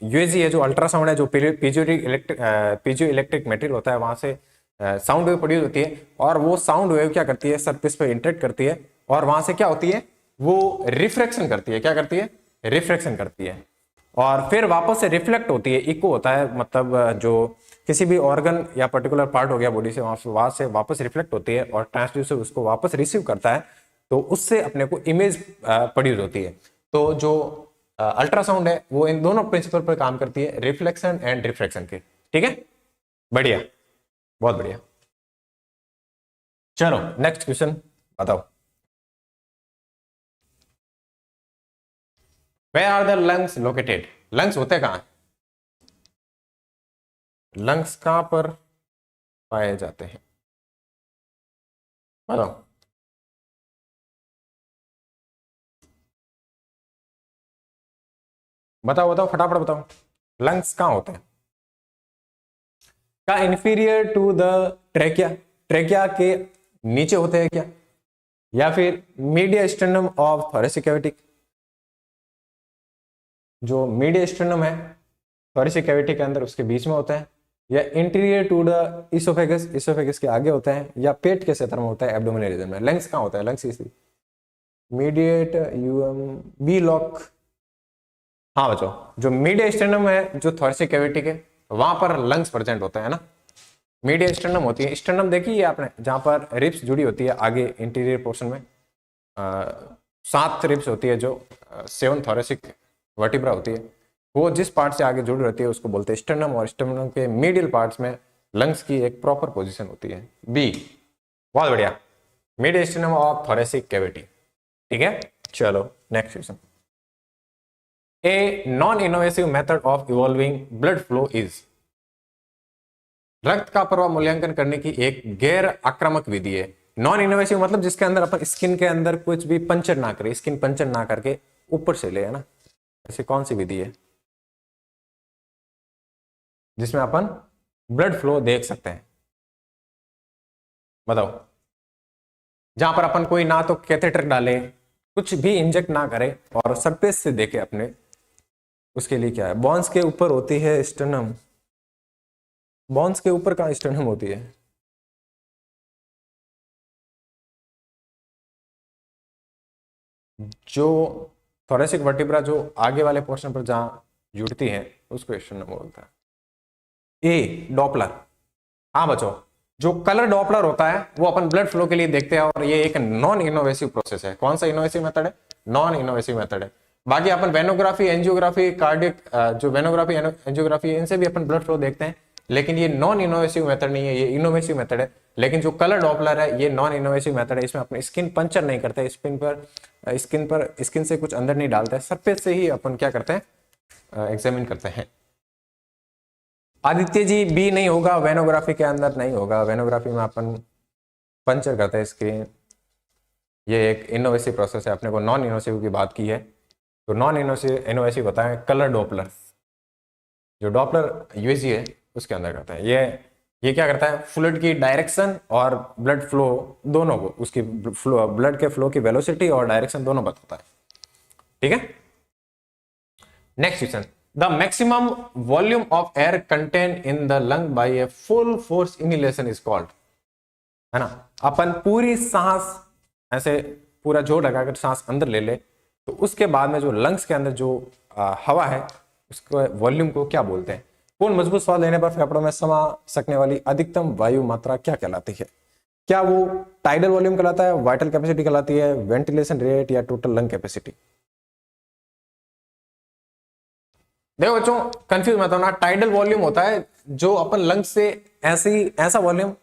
यूएसजी है, जो अल्ट्रासाउंड है, जो पीजो इलेक्ट्रिक मटेरियल होता है, वहां से साउंड वेव प्रोड्यूस होती है, और वो साउंड वेव क्या करती है, सरफेस पे इंटरेक्ट करती है, और वहां से क्या होती है, वो रिफ्रैक्शन करती है। क्या करती है? रिफ्रैक्शन करती है, और फिर वापस से रिफ्लेक्ट होती है, इको होता है, मतलब जो किसी भी ऑर्गन या पर्टिकुलर पार्ट हो गया बॉडी से, वहां से वापस रिफ्लेक्ट होती है, और ट्रांसड्यूसर उसको वापस रिसीव करता है, तो उससे अपने को इमेज प्रोड्यूस होती है। तो जो अल्ट्रासाउंड है वो इन दोनों प्रिंसिपल पर काम करती है, रिफ्लेक्शन एंड रिफ्रैक्शन के। ठीक है, बढ़िया, बहुत बढ़िया। चलो नेक्स्ट क्वेश्चन बताओ। Where are the lungs located? Lungs होते कहां? लंग्स कहां पर पाए जाते हैं? बताओ। बताओ बताओ, फटाफट बताओ, लंग्स कहां होते हैं? क्या inferior to the trachea? Trachea के नीचे होते हैं क्या? या फिर mediastinum of thoracic cavity? जो मीडिया स्टर्नम है थोरेसिक कैविटी के अंदर, उसके बीच में होता है, या interior to the oesophagus, oesophagus के आगे होता है, या पेट के क्षेत्र में होता है, एब्डोमिनल रीजन में? लंग्स कहां होता है? लंग्स इसी मीडिएट यूएम बी लॉक। हाँ बच्चों, जो मीडिया स्टर्नम है जो थोरेसिक कैविटी के, वहां पर लंग्स प्रेजेंट होता है ना। मीडिया स्टर्नम होती है, स्टर्नम देखी है आपने, जहां पर रिब्स जुड़ी होती है आगे इंटीरियर पोर्शन में, 7 रिब्स होती है, जो 7 थोरेसिक वर्टिब्रा होती है, वो जिस पार्ट से आगे जुड़ी रहती है उसको बोलते हैं स्टर्नम, और स्टर्नम के मीडियल पार्ट्स में लंग्स की एक प्रॉपर पोजीशन होती है, बी। बहुत बढ़िया, mediastinum of thoracic cavity. ठीक है, चलो next question. A non invasive method of evolving blood flow is? रक्त का प्रवाह मूल्यांकन करने की एक गैर आक्रामक विधि है। नॉन इनोवेसिव मतलब जिसके अंदर अपन स्किन के अंदर कुछ भी पंचर ना करे, स्किन पंचर ना करके ऊपर से ले, है ना। ऐसी कौन सी विधि है जिसमें अपन ब्लड फ्लो देख सकते हैं? बताओ। जहां पर अपन कोई ना तो कैथेटर डाले, कुछ भी इंजेक्ट ना करे, और सरफेस से देखे अपने, उसके लिए क्या है? बॉन्स के ऊपर होती है स्टर्नम। बॉन्स के ऊपर कहां स्टर्नम होती है? जो थोरेसिक वर्टिब्रा जो आगे वाले पोर्शन पर जहां जुड़ती है उसको स्टर्नम बोलता है। ए डॉपलर। हाँ बच्चों, जो कलर डॉपलर होता है वो अपन ब्लड फ्लो के लिए देखते हैं, और ये एक नॉन इनोवेसिव प्रोसेस है। कौन सा इनोवेसिव मेथड है? नॉन इनोवेसिव मेथड है। बाकी अपन वेनोग्राफी, एंजियोग्राफी, कार्डियक, जो वेनोग्राफी एंजियोग्राफी, इनसे भी अपन ब्लड फ्लो देखते हैं, लेकिन ये नॉन इनोवेसिव मेथड नहीं है, ये इनोवेसिव मेथड है। लेकिन जो कलर डॉपलर है ये नॉन इनोवेसिव मेथड है, इसमें अपने स्किन पंचर नहीं करते, स्किन से कुछ अंदर नहीं डालते, सरफेस से ही अपन क्या करते हैं, एग्जामिन करते हैं। आदित्य जी बी नहीं होगा, वेनोग्राफी के अंदर नहीं होगा, वेनोग्राफी में अपन पंचर करते हैं स्क्रीन, ये एक इनोवेसिव प्रोसेस है। अपने को नॉन इनोवेसिव की बात की है, तो नॉन इनोवेसिव बताएं कलर डॉपलर, जो डॉपलर यूएसजी है उसके अंदर करता है। ये क्या करता है, फ्लूइड की डायरेक्शन और ब्लड फ्लो दोनों को, उसकी ब्लड के फ्लो की वेलोसिटी और डायरेक्शन दोनों बताता है। ठीक है, next question, the maximum volume of air contain in the lung by a full force inhalation is called, है ना। अपन पूरी सांस ऐसे पूरा जोर लगाकर सांस अंदर ले ले, तो उसके बाद में जो लंग्स के अंदर जो हवा है उसको वॉल्यूम को क्या बोलते हैं। पूर्ण मजबूत श्वास लेने पर फेफड़ों में समा सकने वाली अधिकतम वायु मात्रा क्या कहलाती है? क्या वो टाइडल वॉल्यूम कहलाता है, वाइटल कैपेसिटी कहलाती है, वेंटिलेशन रेट या टोटल लंग कैपेसिटी? देखो बच्चों कंफ्यूज मत होना, टाइडल वॉल्यूम होता है जो अपन लंग से ऐसा वॉल्यूम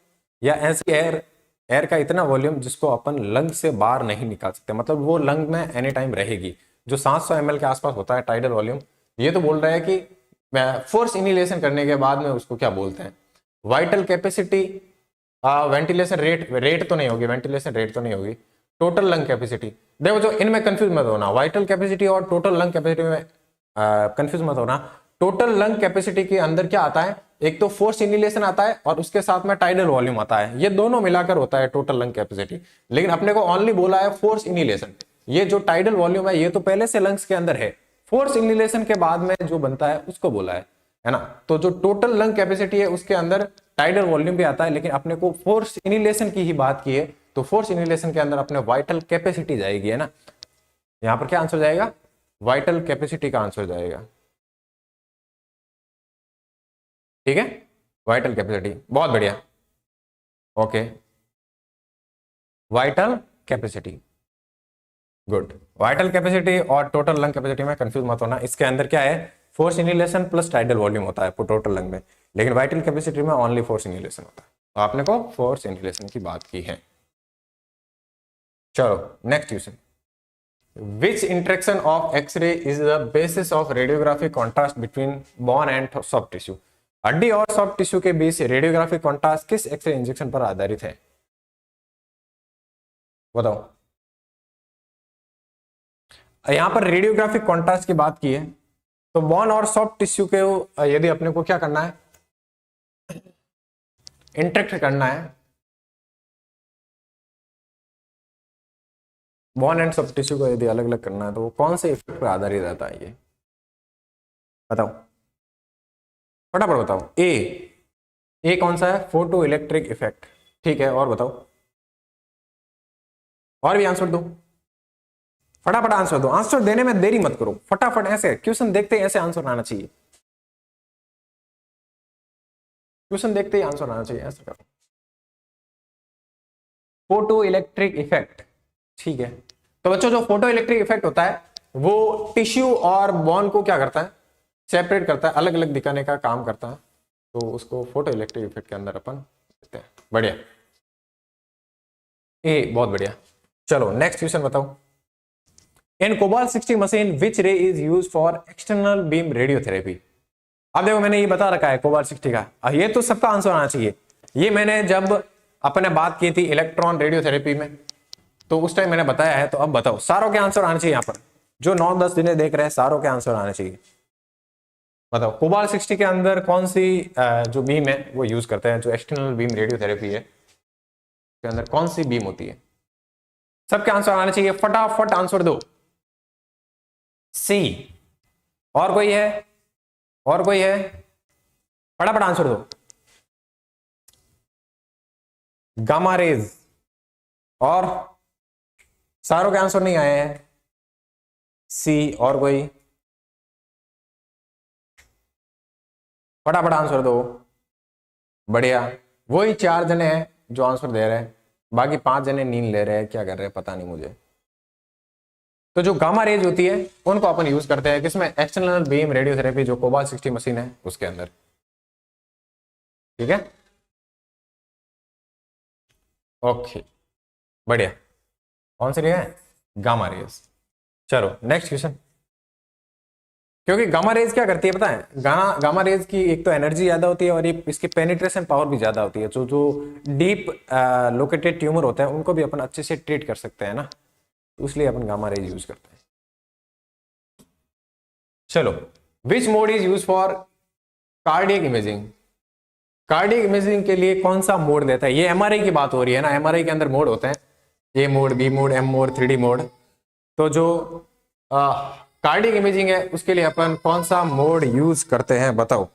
या ऐसी एयर का इतना वॉल्यूम जिसको अपन लंग से बाहर नहीं निकाल सकते, मतलब वो लंग में एनी टाइम रहेगी, जो 700 ml के आसपास होता है टाइडल वॉल्यूम। ये तो बोल रहा है कि फोर्स इनहेलेशन करने के बाद में उसको क्या बोलते हैं, वाइटल कैपेसिटी, वेंटिलेशन रेट तो नहीं होगी, वेंटिलेशन रेट तो नहीं होगी, टोटल लंग कैपेसिटी। देखो जो इनमें कंफ्यूज मत होना, वाइटल कैपेसिटी और टोटल लंग कैपेसिटी में कंफ्यूज मत होना। टोटल लंग कैपेसिटी के अंदर क्या आता है, एक तो फोर्स इनहेलेशन आता है और उसके साथ में टाइडल वॉल्यूम आता है, ये दोनों मिलाकर होता है टोटल लंग कैपेसिटी। लेकिन अपने को ओनली बोला है फोर्स इनहेलेशन, ये जो टाइडल वॉल्यूम है ये तो पहले से लंग्स के अंदर है, फोर्स इनहेलेशन के बाद में जो बनता है उसको बोला है ना। तो जो टोटल लंग कैपेसिटी है उसके अंदर टाइडल वॉल्यूम भी आता है, लेकिन अपने को फोर्स इनहेलेशन की ही बात की है, तो फोर्स इनहेलेशन के अंदर अपने वाइटल कैपेसिटी जाएगी, है ना। यहां पर क्या आंसर जाएगा, वाइटल कैपेसिटी का आंसर जाएगा। ठीक है, वाइटल कैपेसिटी, बहुत बढ़िया, okay, vital capacity, good. Vital capacity और टोटल लंग कैपेसिटी में कंफ्यूज मत होना, इसके अंदर क्या है, force inhalation plus tidal volume होता है टोटल लंग में, लेकिन वाइटल कैपेसिटी में ओनली फोर्स इनहेलेशन होता है। तो आपने को फोर्स इनहेलेशन की बात की है। चलो next question, Which interaction of X-ray is the basis of radiographic contrast between bone and soft tissue? हड्डी और सॉफ्ट टिश्यू के बीच रेडियोग्राफिक कॉन्ट्रास्ट किस एक्सरे इंजेक्शन पर आधारित है, बताओ। यहां पर रेडियोग्राफिक कॉन्ट्रास्ट की बात की है, तो बोन और सॉफ्ट टिश्यू के यदि अपने को क्या करना है, इंटरेक्ट करना है, बोन एंड सॉफ्ट टिश्यू को यदि अलग अलग करना है, तो वो कौन से इफेक्ट पर आधारित रहता है, ये बताओ, फटाफट बताओ। ए कौन सा है, फोटो इलेक्ट्रिक इफेक्ट, ठीक है, और बताओ, और भी आंसर दो, फटाफट आंसर दो, आंसर देने में देरी मत करो, फटाफट, ऐसे क्वेश्चन देखते ही ऐसे आंसर आना चाहिए, क्वेश्चन देखते ही आंसर आना चाहिए, ऐसा करो। फोटो इलेक्ट्रिक इफेक्ट, ठीक है। तो बच्चों जो फोटो इलेक्ट्रिक इफेक्ट होता है वो टिश्यू और बॉन को क्या करता है, सेपरेट करता है, अलग अलग दिखाने का काम करता है, तो उसको फोटो इलेक्ट्रिक इफेक्ट के अंदर अपन देखते हैं। बढ़िया, ए बहुत बढ़िया। चलो नेक्स्ट क्वेश्चन बताओ, इन कोबाल्ट 60 मशीन विच रे is use for external beam radiotherapy. अब देखो मैंने ये बता रखा है कोबाल्ट 60 का, ये तो सबका आंसर आना चाहिए। ये मैंने जब अपने बात की थी इलेक्ट्रॉन रेडियोथेरेपी में, तो उस टाइम मैंने बताया है, तो अब बताओ, सारों के आंसर आने चाहिए यहाँ पर, जो 9-10 दिन देख रहे हैं सारों के आंसर आने चाहिए। बताओ कोबाल्ट 60 के अंदर कौन सी जो बीम है वो यूज करते हैं, जो एक्सटर्नल बीम रेडियोथेरेपी है के अंदर कौन सी बीम होती है, सबके आंसर आने चाहिए, फटाफट आंसर दो। सी, और कोई है, और कोई है, फटाफट आंसर दो। गामा रेज, और सारों के आंसर नहीं आए हैं, सी, और कोई, फटाफट आंसर दो। बढ़िया, वही 4 जने हैं जो आंसर दे रहे हैं, बाकी 5 जने नींद ले रहे हैं, क्या कर रहे हैं पता नहीं मुझे। तो जो गामा रेज होती है उनको अपन यूज करते हैं किसमें, एक्सटर्नल बीम रेडियोथेरेपी, जो कोबाल्ट 60 मशीन है उसके अंदर, ठीक है। ओके, बढ़िया। कौन सी रे है? Gamma rays. चलो नेक्स्ट क्वेश्चन। क्योंकि गामा रेज क्या करती है पता है? गामा रेज की एक तो एनर्जी ज्यादा होती है और ये इसकी पेनिट्रेशन पावर भी ज्यादा होती है। जो जो डीप लोकेटेड ट्यूमर होते हैं उनको भी अपन अच्छे से ट्रीट कर सकते हैं ना, तो इसलिए अपन गामा रेज यूज करते हैं। चलो, which mode is use for cardiac imaging? Cardiac imaging के लिए कौन सा मोड देता है? ये एमआरआई की बात हो रही है ना, एमआरआई के अंदर मोड होते हैं, A mode, B mode, M mode, 3D mode. तो जो कार्डियक इमेजिंग है उसके लिए अपन कौन सा मोड यूज करते हैं बताओ?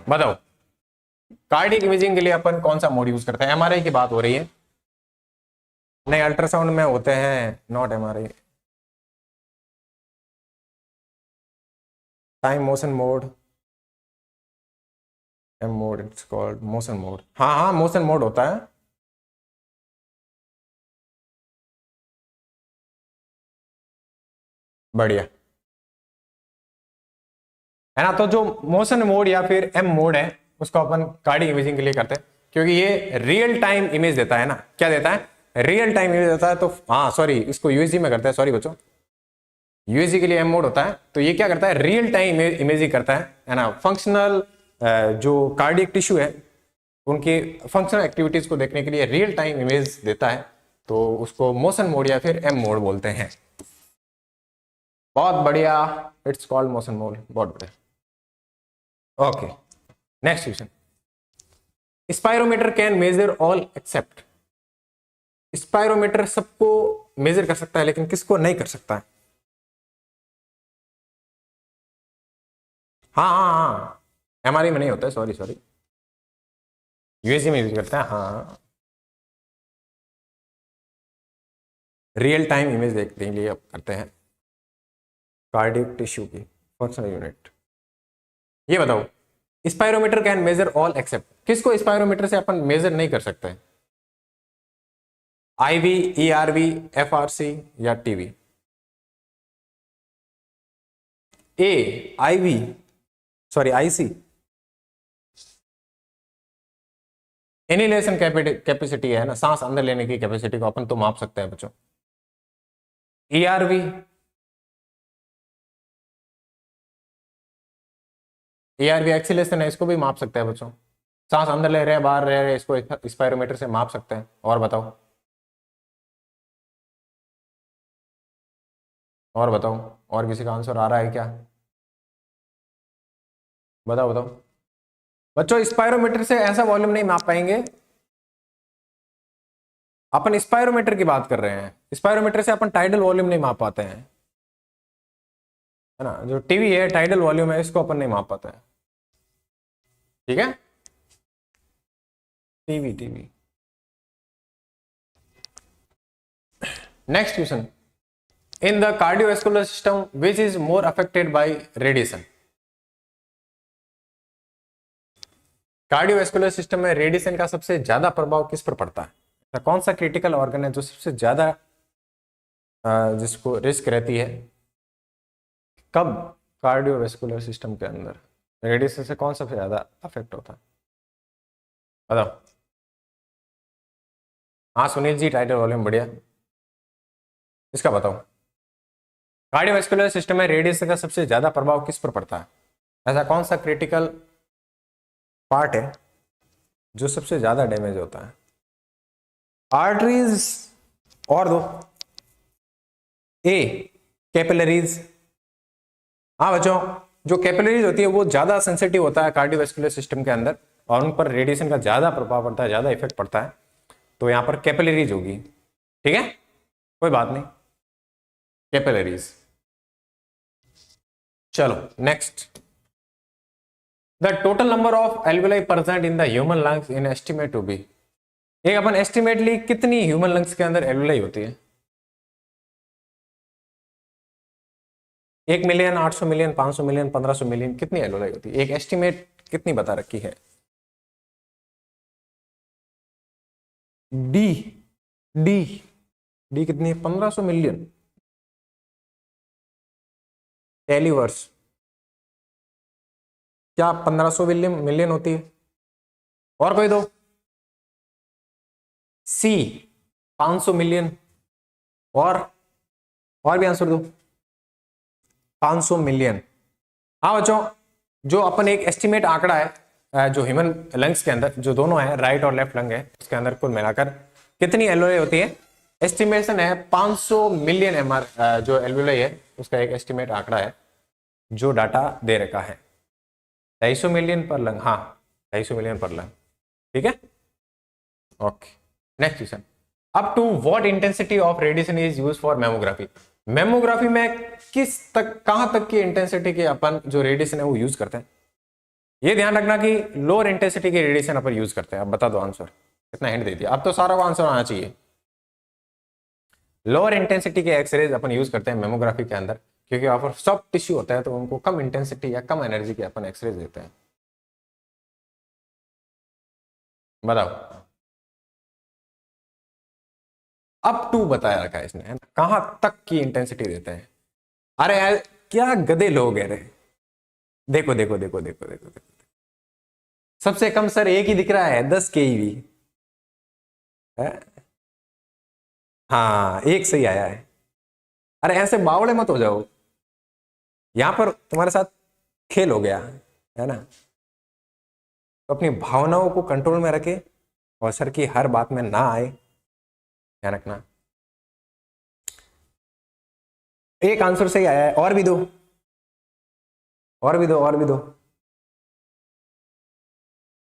बताओ, कार्डियक इमेजिंग के लिए अपन कौन सा मोड यूज करते हैं? एमआरआई की बात हो रही है। नहीं, अल्ट्रासाउंड में होते हैं, not MRI. Time motion mode, M mode, it's called motion mode. हाँ हाँ, मोशन मोड होता है। बढ़िया है ना। तो जो मोशन मोड या फिर एम मोड है उसको अपन कार्डियक इमेजिंग के लिए करते हैं, क्योंकि ये रियल टाइम इमेज देता है ना। क्या देता है? रियल टाइम इमेज देता है। तो हाँ सॉरी, इसको यूएसजी में करते हैं, सॉरी बच्चों। यूएसजी के लिए एम मोड होता है, तो ये क्या करता है? रियल टाइम इमेजिंग करता है ना। फंक्शनल जो कार्डियक टिश्यू है उनकी फंक्शनल एक्टिविटीज को देखने के लिए रियल टाइम इमेज देता है, तो उसको मोशन मोड या फिर एम मोड बोलते हैं। बहुत बढ़िया, इट्स कॉल्ड मोशन मोड। बहुत बढ़िया। Okay, next question. Spirometer can measure all accept? Spirometer सबको मेजर कर सकता है लेकिन किसको नहीं कर सकता है? हाँ हाँ हाँ, एमआरआई में नहीं होता है, सॉरी सॉरी, यूएसजी में यूज करते हैं। हाँ, रियल टाइम इमेज देखने के लिए अब करते हैं कार्डियक टिश्यू की फंक्शनल यूनिट। ये बताओ, spirometer can measure all except, किसको स्पायरोमीटर से अपन मेजर नहीं कर सकते? आईवी, ईआरवी, एफआरसी या TV? A IV, sorry IC. Inhalation capacity है ना, सांस अंदर लेने की कैपेसिटी को अपन तो माप सकते हैं बच्चों। ईआरवी, ईआरवी एक्सीलेशन है, इसको भी माप सकते हैं बच्चों। सांस अंदर ले रहे हैं, बाहर रह रहे हैं, इसको स्पायरोमीटर से माप सकते हैं। और बताओ, और बताओ, और किसी का आंसर आ रहा है क्या? बताओ बताओ बच्चों, स्पायरोमीटर से ऐसा वॉल्यूम नहीं माप पाएंगे। अपन स्पायरोमीटर की बात कर रहे हैं, स्पायरोमीटर से अपन टाइडल वॉल्यूम नहीं माप पाते हैं, है ना। जो टीवी है टाइडल वॉल्यूम है, इसको अपन नहीं माप पाते हैं। ठीक है, TV TV. Next question. In the cardiovascular system which is more affected by radiation? Cardiovascular system में रेडिएशन का सबसे ज्यादा प्रभाव किस पर पड़ता है? तो कौन सा क्रिटिकल ऑर्गन है जो सबसे ज्यादा जिसको रिस्क रहती है? कब कार्डियोवैस्कुलर सिस्टम के अंदर रेडिएशन से कौन सबसे ज्यादा अफेक्ट होता है? बताओ। हाँ सुनील जी, टाइटल वॉल्यूम बढ़िया। इसका बताओ, कार्डियोवैस्कुलर सिस्टम में रेडिएशन का सबसे ज्यादा प्रभाव किस पर पड़ता है? ऐसा कौन सा क्रिटिकल पार्ट है जो सबसे ज्यादा डैमेज होता है? आर्टरीज और दो, ए कैपिलरीज। हाँ बच्चों, जो कैपिलरीज होती है वो ज्यादा सेंसिटिव होता है कार्डियोवैस्कुलर सिस्टम के अंदर, और उन पर रेडिएशन का ज्यादा प्रभाव पड़ता है, ज्यादा इफेक्ट पड़ता है, तो यहां पर कैपिलरीज होगी। ठीक है, कोई बात नहीं, कैपिलरीज। चलो next. The total number of alveoli present in the human lungs in estimate to be? एक अपन एस्टिमेटली कितनी ह्यूमन लंग्स के अंदर एल्वेलाई होती है? 1 मिलियन, 800 मिलियन, 500 मिलियन, 1500 मिलियन, कितनी एलोलाई होती है? एक एस्टिमेट कितनी बता रखी है? डी डी डी कितनी है? 1500 मिलियन टेलीवर्स। क्या 1500 मिलियन होती है? और कोई दो। सी 500 मिलियन। और भी आंसर दो। 500 मिलियन। हाँ बच्चों, जो अपन एक एस्टिमेट आंकड़ा है जो ह्यूमन लंग्स के अंदर जो दोनों है, राइट और लेफ्ट लंग है, उसके अंदर कुल मिलाकर कितनी एल्वेओलाई होती है? एस्टिमेशन है 500 मिलियन एमआर जो एल्वेओलाई है उसका एक एस्टिमेट आंकड़ा है जो डाटा दे रखा है। 250 मिलियन पर लंग, हाँ 250 मिलियन पर लंग, ठीक है। Okay, next question. Up to what intensity of radiation is use for mammography? Mammography में किस तक, कहां तक की इंटेंसिटी के अपन जो रेडिएशन है वो यूज करते हैं? ये ध्यान रखना कि लोअर इंटेंसिटी के रेडिएशन अपन यूज करते हैं। अब बता दो आंसर, कितना हिंट दे दिया? अब तो सारा आंसर आना चाहिए। लोअर इंटेंसिटी के एक्सरेज अपन यूज करते हैं मेमोग्राफी के अंदर, क्योंकि वहां पर सब टिश्यू होता है तो उनको कम इंटेंसिटी या कम एनर्जी के अपन एक्सरेज देते हैं। बताओ। अप टू बताया रखा है इसने, है ना? कहां तक की इंटेंसिटी देते हैं? अरे यार क्या गधे लोग है रे। देखो देखो देखो देखो देखो देखो, सबसे कम सर एक ही दिख रहा है, 10 केवी। हाँ एक सही आया है। अरे ऐसे बावड़े मत हो जाओ, यहां पर तुम्हारे साथ खेल हो गया है ना। तो अपनी भावनाओं को कंट्रोल में रखे और सर की हर बात में ना आए, ध्यान रखना। एक आंसर सही आया है, और भी दो, और भी दो, और भी दो।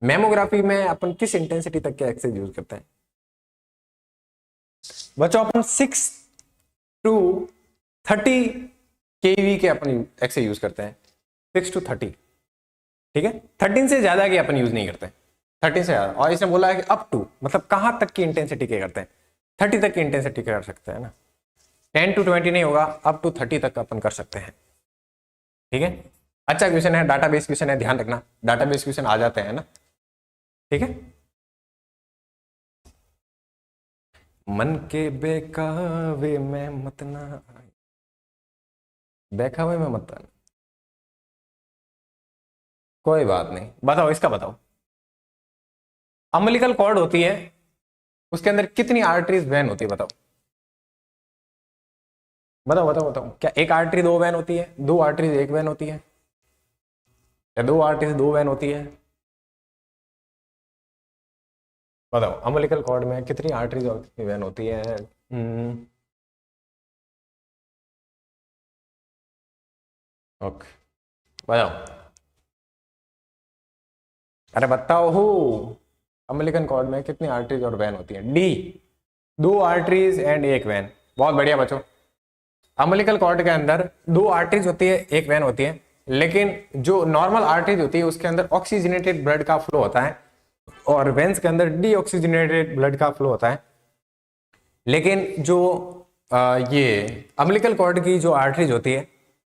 मेमोग्राफी में अपन किस इंटेंसिटी तक के एक्सरेज यूज करते हैं? बच्चों अपन 6 to 30 केवी के अपन एक्सरेज यूज करते हैं, 6 to 30, ठीक है। 13 से ज्यादा के अपन यूज नहीं करते, 13 से ज्यादा। और इसने बोला है कि अप टू, मतलब कहां तक की इंटेंसिटी के करते हैं? 30 तक की इंटेंसिटी कर सकते हैं ना, 10 to 20 नहीं होगा, अप टू 30 तक अपन कर सकते हैं, ठीक है। अच्छा क्वेश्चन है, डाटाबेस क्वेश्चन है, ध्यान रखना डाटाबेस क्वेश्चन आ जाते हैं ना, ठीक है। मन के बेकावे में मत ना, बेकावे में मत आना, कोई बात नहीं। बताओ इसका, बताओ। अम्बिलिकल कॉर्ड होती है, उसके अंदर कितनी आर्टरीज वैन होती है? बताओ बताओ बताओ बताओ। क्या एक आर्टरी 2 वैन होती है? 2 आर्टरीज 1 वैन होती है? या 2 आर्टरीज 2 वैन होती है? बताओ अम्बिलिकल कॉर्ड में कितनी आर्टरीज और कितनी वैन होती है? ओके बताओ। अरे बताओ हो, अम्बिलिकल कॉर्ड में कितनी आर्टरीज और वैन होती है? D 2 arteries and 1 vein. बहुत बढ़िया बच्चों। अम्बिलिकल कॉर्ड के अंदर 2 आर्टरीज होती है, 1 वैन होती है, लेकिन जो नॉर्मल आर्टरीज होती है उसके अंदर ऑक्सीजनेटेड ब्लड का फ्लो होता है और वेन्स के अंदर डीऑक्सीजनेटेड ब्लड का फ्लो होता है। लेकिन जो ये अम्बिलिकल कॉर्ड की जो आर्टरीज होती है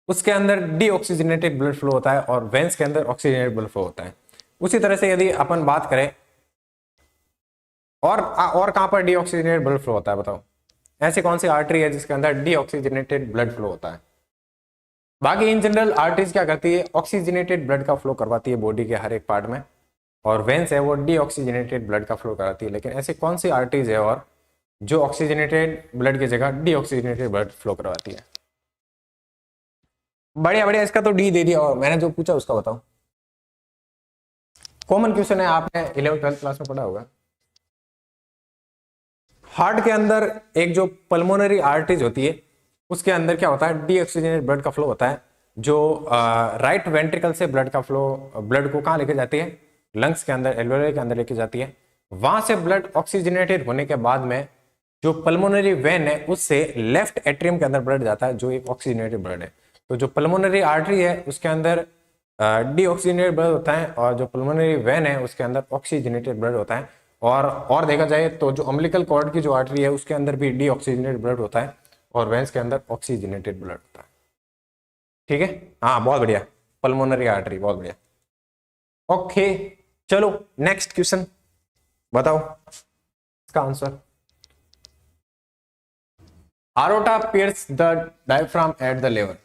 उसके अंदर डीऑक्सीजनेटेड ब्लड फ्लो होता है और वेन्स के अंदर ऑक्सीजनेटेड ब्लड फ्लो होता है। उसी तरह से यदि अपन बात करें और कहां पर डीऑक्सीजनेटेड ब्लड फ्लो होता है? बताओ ऐसी कौन सी आर्टरी है जिसके अंदर डीऑक्सीजनेटेड ब्लड फ्लो होता है? बाकी इन जनरल आर्टरीज क्या करती है? ऑक्सीजनेटेड ब्लड का फ्लो करवाती है बॉडी के हर एक पार्ट में, और वेन्स है वो डीऑक्सीजनेटेड ब्लड का फ्लो कराती है। लेकिन ऐसी कौन सी आर्टरीज है और जो ऑक्सीजनेटेड ब्लड की जगह डीऑक्सीजनेटेड ब्लड फ्लो करवाती है? बढ़िया बढ़िया, इसका तो डी दे दिया। और मैंने जो पूछा उसका बताओ। कॉमन क्वेश्चन है, आपने 11th-12th क्लास में पढ़ा होगा। हार्ट के अंदर एक जो पल्मोनरी आर्टरीज होती है उसके अंदर क्या होता है? डीऑक्सीजनेटेड ब्लड का फ्लो होता है, जो राइट वेंट्रिकल से ब्लड का फ्लो, ब्लड को कहाँ लेके जाती है? लंग्स के अंदर, एल्वेओलाई के अंदर लेके जाती है। वहां से ब्लड ऑक्सीजनेटेड होने के बाद में जो पल्मोनरी वेन है उससे लेफ्ट एट्रियम के अंदर ब्लड जाता है जो एक ऑक्सीजनेटेड ब्लड है। तो जो पल्मोनरी आर्टरी है उसके अंदर डीऑक्सीजनेटेड ब्लड होता है और जो पल्मोनरी वेन है उसके अंदर ऑक्सीजनेटेड ब्लड होता है। और देखा जाए तो जो अम्बिलिकल कॉर्ड की जो आर्टरी है उसके अंदर भी डीऑक्सीजनेटेड ब्लड होता है और वेन्स के अंदर ऑक्सीजनेटेड ब्लड होता है। ठीक है, हाँ बहुत बढ़िया, पल्मोनरी आर्टरी, बहुत बढ़िया। ओके चलो नेक्स्ट क्वेश्चन बताओ इसका answer. Aorta pierces the diaphragm at the lever।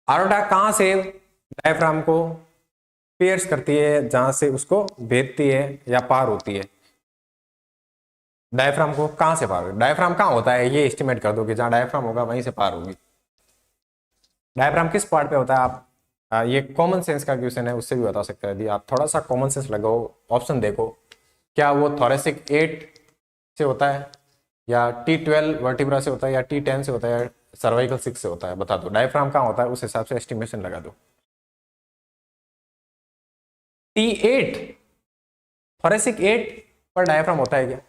aorta कहां से डायफ्राम को पियर्स करती है, जहां से उसको भेदती है या पार होती है। डायफ्राम को कहां से पार होगी, डायफ्राम कहां होता है ये एस्टिमेट कर दो कि जहां डायफ्राम होगा वहीं से पार होगी। डायफ्राम किस पार्ट पे होता है आप ये कॉमन सेंस का क्वेश्चन है, उससे भी बता सकते हैं। यदि आप थोड़ा सा कॉमन सेंस लगाओ, ऑप्शन देखो, क्या वो थोरेसिक 8 से होता है या T12 वर्टिब्रा से होता है या T10 से होता है या सर्वाइकल 6 से होता है, बता दो। डायफ्राम कहां होता है उस हिसाब से एस्टिमेशन लगा दो। T8 थोरेसिक 8 पर डायफ्राम होता है क्या?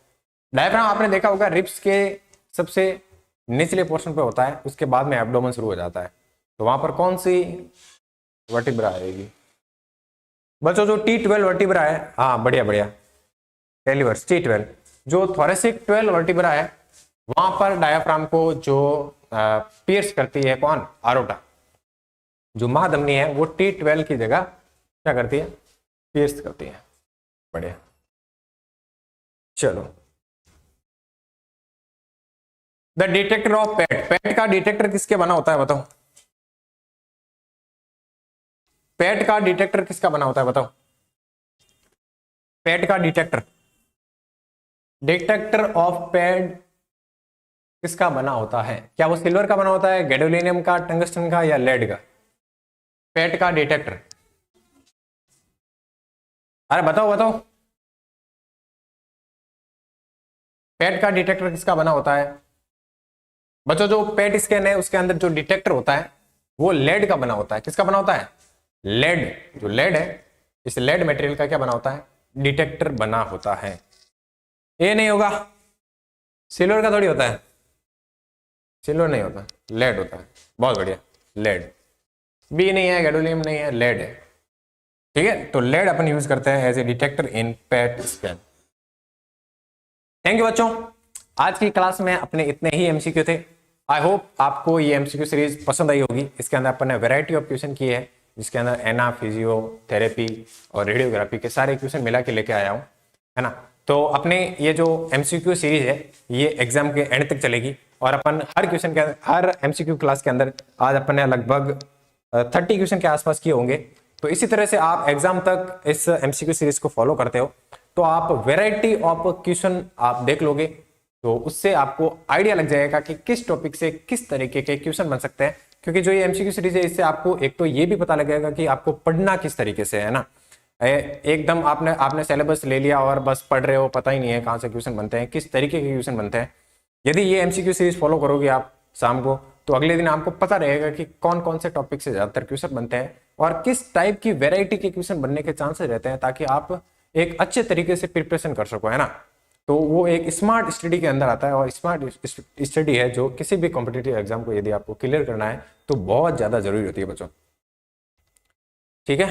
डायफ्राम आपने देखा होगा रिब्स के सबसे निचले पोर्शन पे होता है, उसके बाद में एब्डोमेन शुरू हो जाता है, तो वहां पर कौन सी वर्टिब्रा आएगी बच्चों? जो T12 वर्टिब्रा है, हाँ बढ़िया बढ़िया, टेलीवर्स T12। जो थोरेसिक 12 वर्टिब्रा है वहां पर डायफ्राम को जो पियर्स करती है कौन? आरोटा। जो महाधमनी है वो T12 की जगह क्या करती है? पियर्स करती है। बढ़िया, चलो। द डिटेक्टर ऑफ पेट, पेट का डिटेक्टर किसके बना होता है बताओ? पेट का डिटेक्टर किसका बना होता है बताओ? पेट का डिटेक्टर, डिटेक्टर ऑफ पेट किसका बना होता है? क्या वो सिल्वर का बना होता है, गैडोलिनियम का, टंगस्टन का या लेड का? पेट का डिटेक्टर, अरे बताओ बताओ, पेट का डिटेक्टर किसका बना होता है बच्चों? जो पेट स्कैन है उसके अंदर जो डिटेक्टर होता है वो लेड का बना होता है। किसका बना होता है? लेड। जो लेड है, इस लेड मटेरियल का क्या बना होता है? डिटेक्टर बना होता है। ये नहीं होगा, सिल्वर का थोड़ी होता है, सिल्वर नहीं होता, लेड होता है। बहुत बढ़िया, लेड। बी नहीं है, गैडोलियम नहीं है, लेड है। ठीक है, तो लेड अपन यूज करते हैं as a detector in PET scan. Thank you बच्चों, आज की क्लास में अपने इतने ही एमसीक्यू थे। आई होप आपको ये एमसीक्यू सीरीज पसंद आई होगी। इसके अंदर अपन ने वैरायटी ऑफ क्वेश्चन किए हैं, जिसके अंदर एना, फिजियो, थेरेपी और रेडियोग्राफी के सारे क्वेश्चन मिला के लेके आया हूँ, है ना। तो अपने ये जो एमसीक्यू सीरीज है ये एग्जाम के एंड तक चलेगी, और अपन हर क्वेश्चन के हर एमसीक्यू क्लास के अंदर आज अपन ने लगभग 30 क्वेश्चन के आसपास किए होंगे। तो इसी तरह से आप एग्जाम तक इस एमसीक्यू सीरीज को फॉलो करते हो तो आप वैरायटी ऑफ क्वेश्चन आप देख लोगे, तो उससे आपको आइडिया लग जाएगा कि किस टॉपिक से किस तरीके के क्वेश्चन बन सकते हैं। क्योंकि जो ये एमसीक्यू सीरीज है इससे आपको एक तो ये भी पता लगेगा कि आपको पढ़ना किस तरीके से है ना। एकदम आपने सिलेबस ले लिया और बस पढ़ रहे हो, पता ही नहीं है कहाँ से क्वेश्चन बनते हैं, किस तरीके के क्वेश्चन बनते हैं। यदि ये एमसीक्यू सीरीज फॉलो करोगे आप शाम को, तो अगले दिन आपको पता रहेगा कि कौन कौन से टॉपिक से ज्यादातर क्वेश्चन बनते हैं और किस टाइप की वेराइटी के क्वेश्चन बनने के चांसेस रहते हैं, ताकि आप एक अच्छे तरीके से प्रिपरेशन कर सको, है ना। तो वो एक स्मार्ट स्टडी के अंदर आता है, और स्मार्ट स्टडी है जो किसी भी कॉम्पिटिटिव एग्जाम को यदि आपको क्लियर करना है तो बहुत ज्यादा जरूरी होती है बच्चों। ठीक है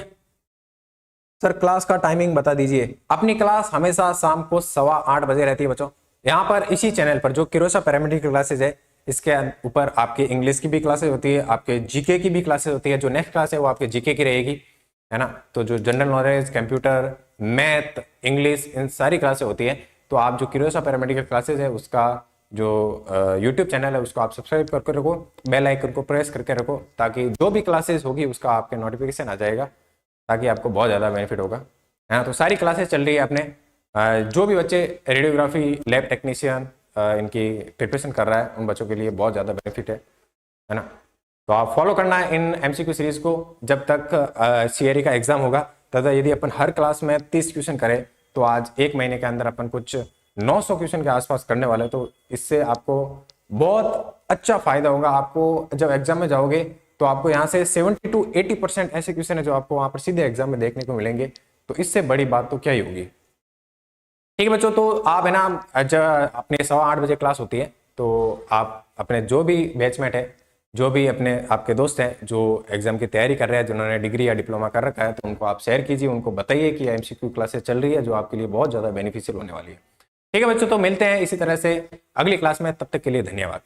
सर, क्लास का टाइमिंग बता दीजिए। अपनी क्लास हमेशा शाम को 8:15 बजे रहती है बच्चों। यहाँ पर इसी चैनल पर जो किरोसा पैरामेडिकल क्लासेज है, इसके ऊपर आपकी इंग्लिश की भी क्लासेज होती है, आपके जीके की भी क्लासेज होती है। जो नेक्स्ट क्लास है वो आपके जीके की रहेगी, है ना। तो जो general knowledge, computer, math, English, इन सारी क्लासेज होती है। तो आप जो किरोसा पैरामेडिकल क्लासेज है उसका जो यूट्यूब चैनल है उसको आप सब्सक्राइब करके रखो, बेल आइकन को प्रेस करके रखो, ताकि जो भी क्लासेस होगी उसका आपके नोटिफिकेशन आ जाएगा, ताकि आपको बहुत ज़्यादा बेनिफिट होगा, है ना। तो सारी क्लासेस चल रही है अपने, जो भी बच्चे रेडियोग्राफी, लैब टेक्नीशियन इनकी प्रिपरेशन कर रहा है उन बच्चों के लिए बहुत ज़्यादा बेनिफिट है ना। तो आप फॉलो करना है इन एमसीक्यू सीरीज को जब तक सीआरई का एग्जाम होगा। तथा यदि अपन हर क्लास में 30 क्वेश्चन करें तो आज एक महीने के अंदर अपन कुछ 900 क्वेश्चन के आसपास करने वाले हैं। तो इससे आपको बहुत अच्छा फायदा होगा। आपको जब एग्जाम में जाओगे तो आपको यहाँ से 70 to 80% ऐसे क्वेश्चन है जो आपको वहां पर सीधे एग्जाम में देखने को मिलेंगे। तो इससे बड़ी बात तो क्या ही होगी। ठीक है बच्चों, तो आप है ना जब अपने 8:15 बजे क्लास होती है तो आप अपने जो भी बैचमेट है, जो भी अपने आपके दोस्त हैं जो एग्जाम की तैयारी कर रहे हैं, जिन्होंने डिग्री या डिप्लोमा कर रखा है, तो उनको आप शेयर कीजिए, उनको बताइए कि एमसीक्यू क्लासेस चल रही है जो आपके लिए बहुत ज़्यादा बेनिफिशियल होने वाली है। ठीक है बच्चों, तो मिलते हैं इसी तरह से अगली क्लास में, तब तक के लिए धन्यवाद।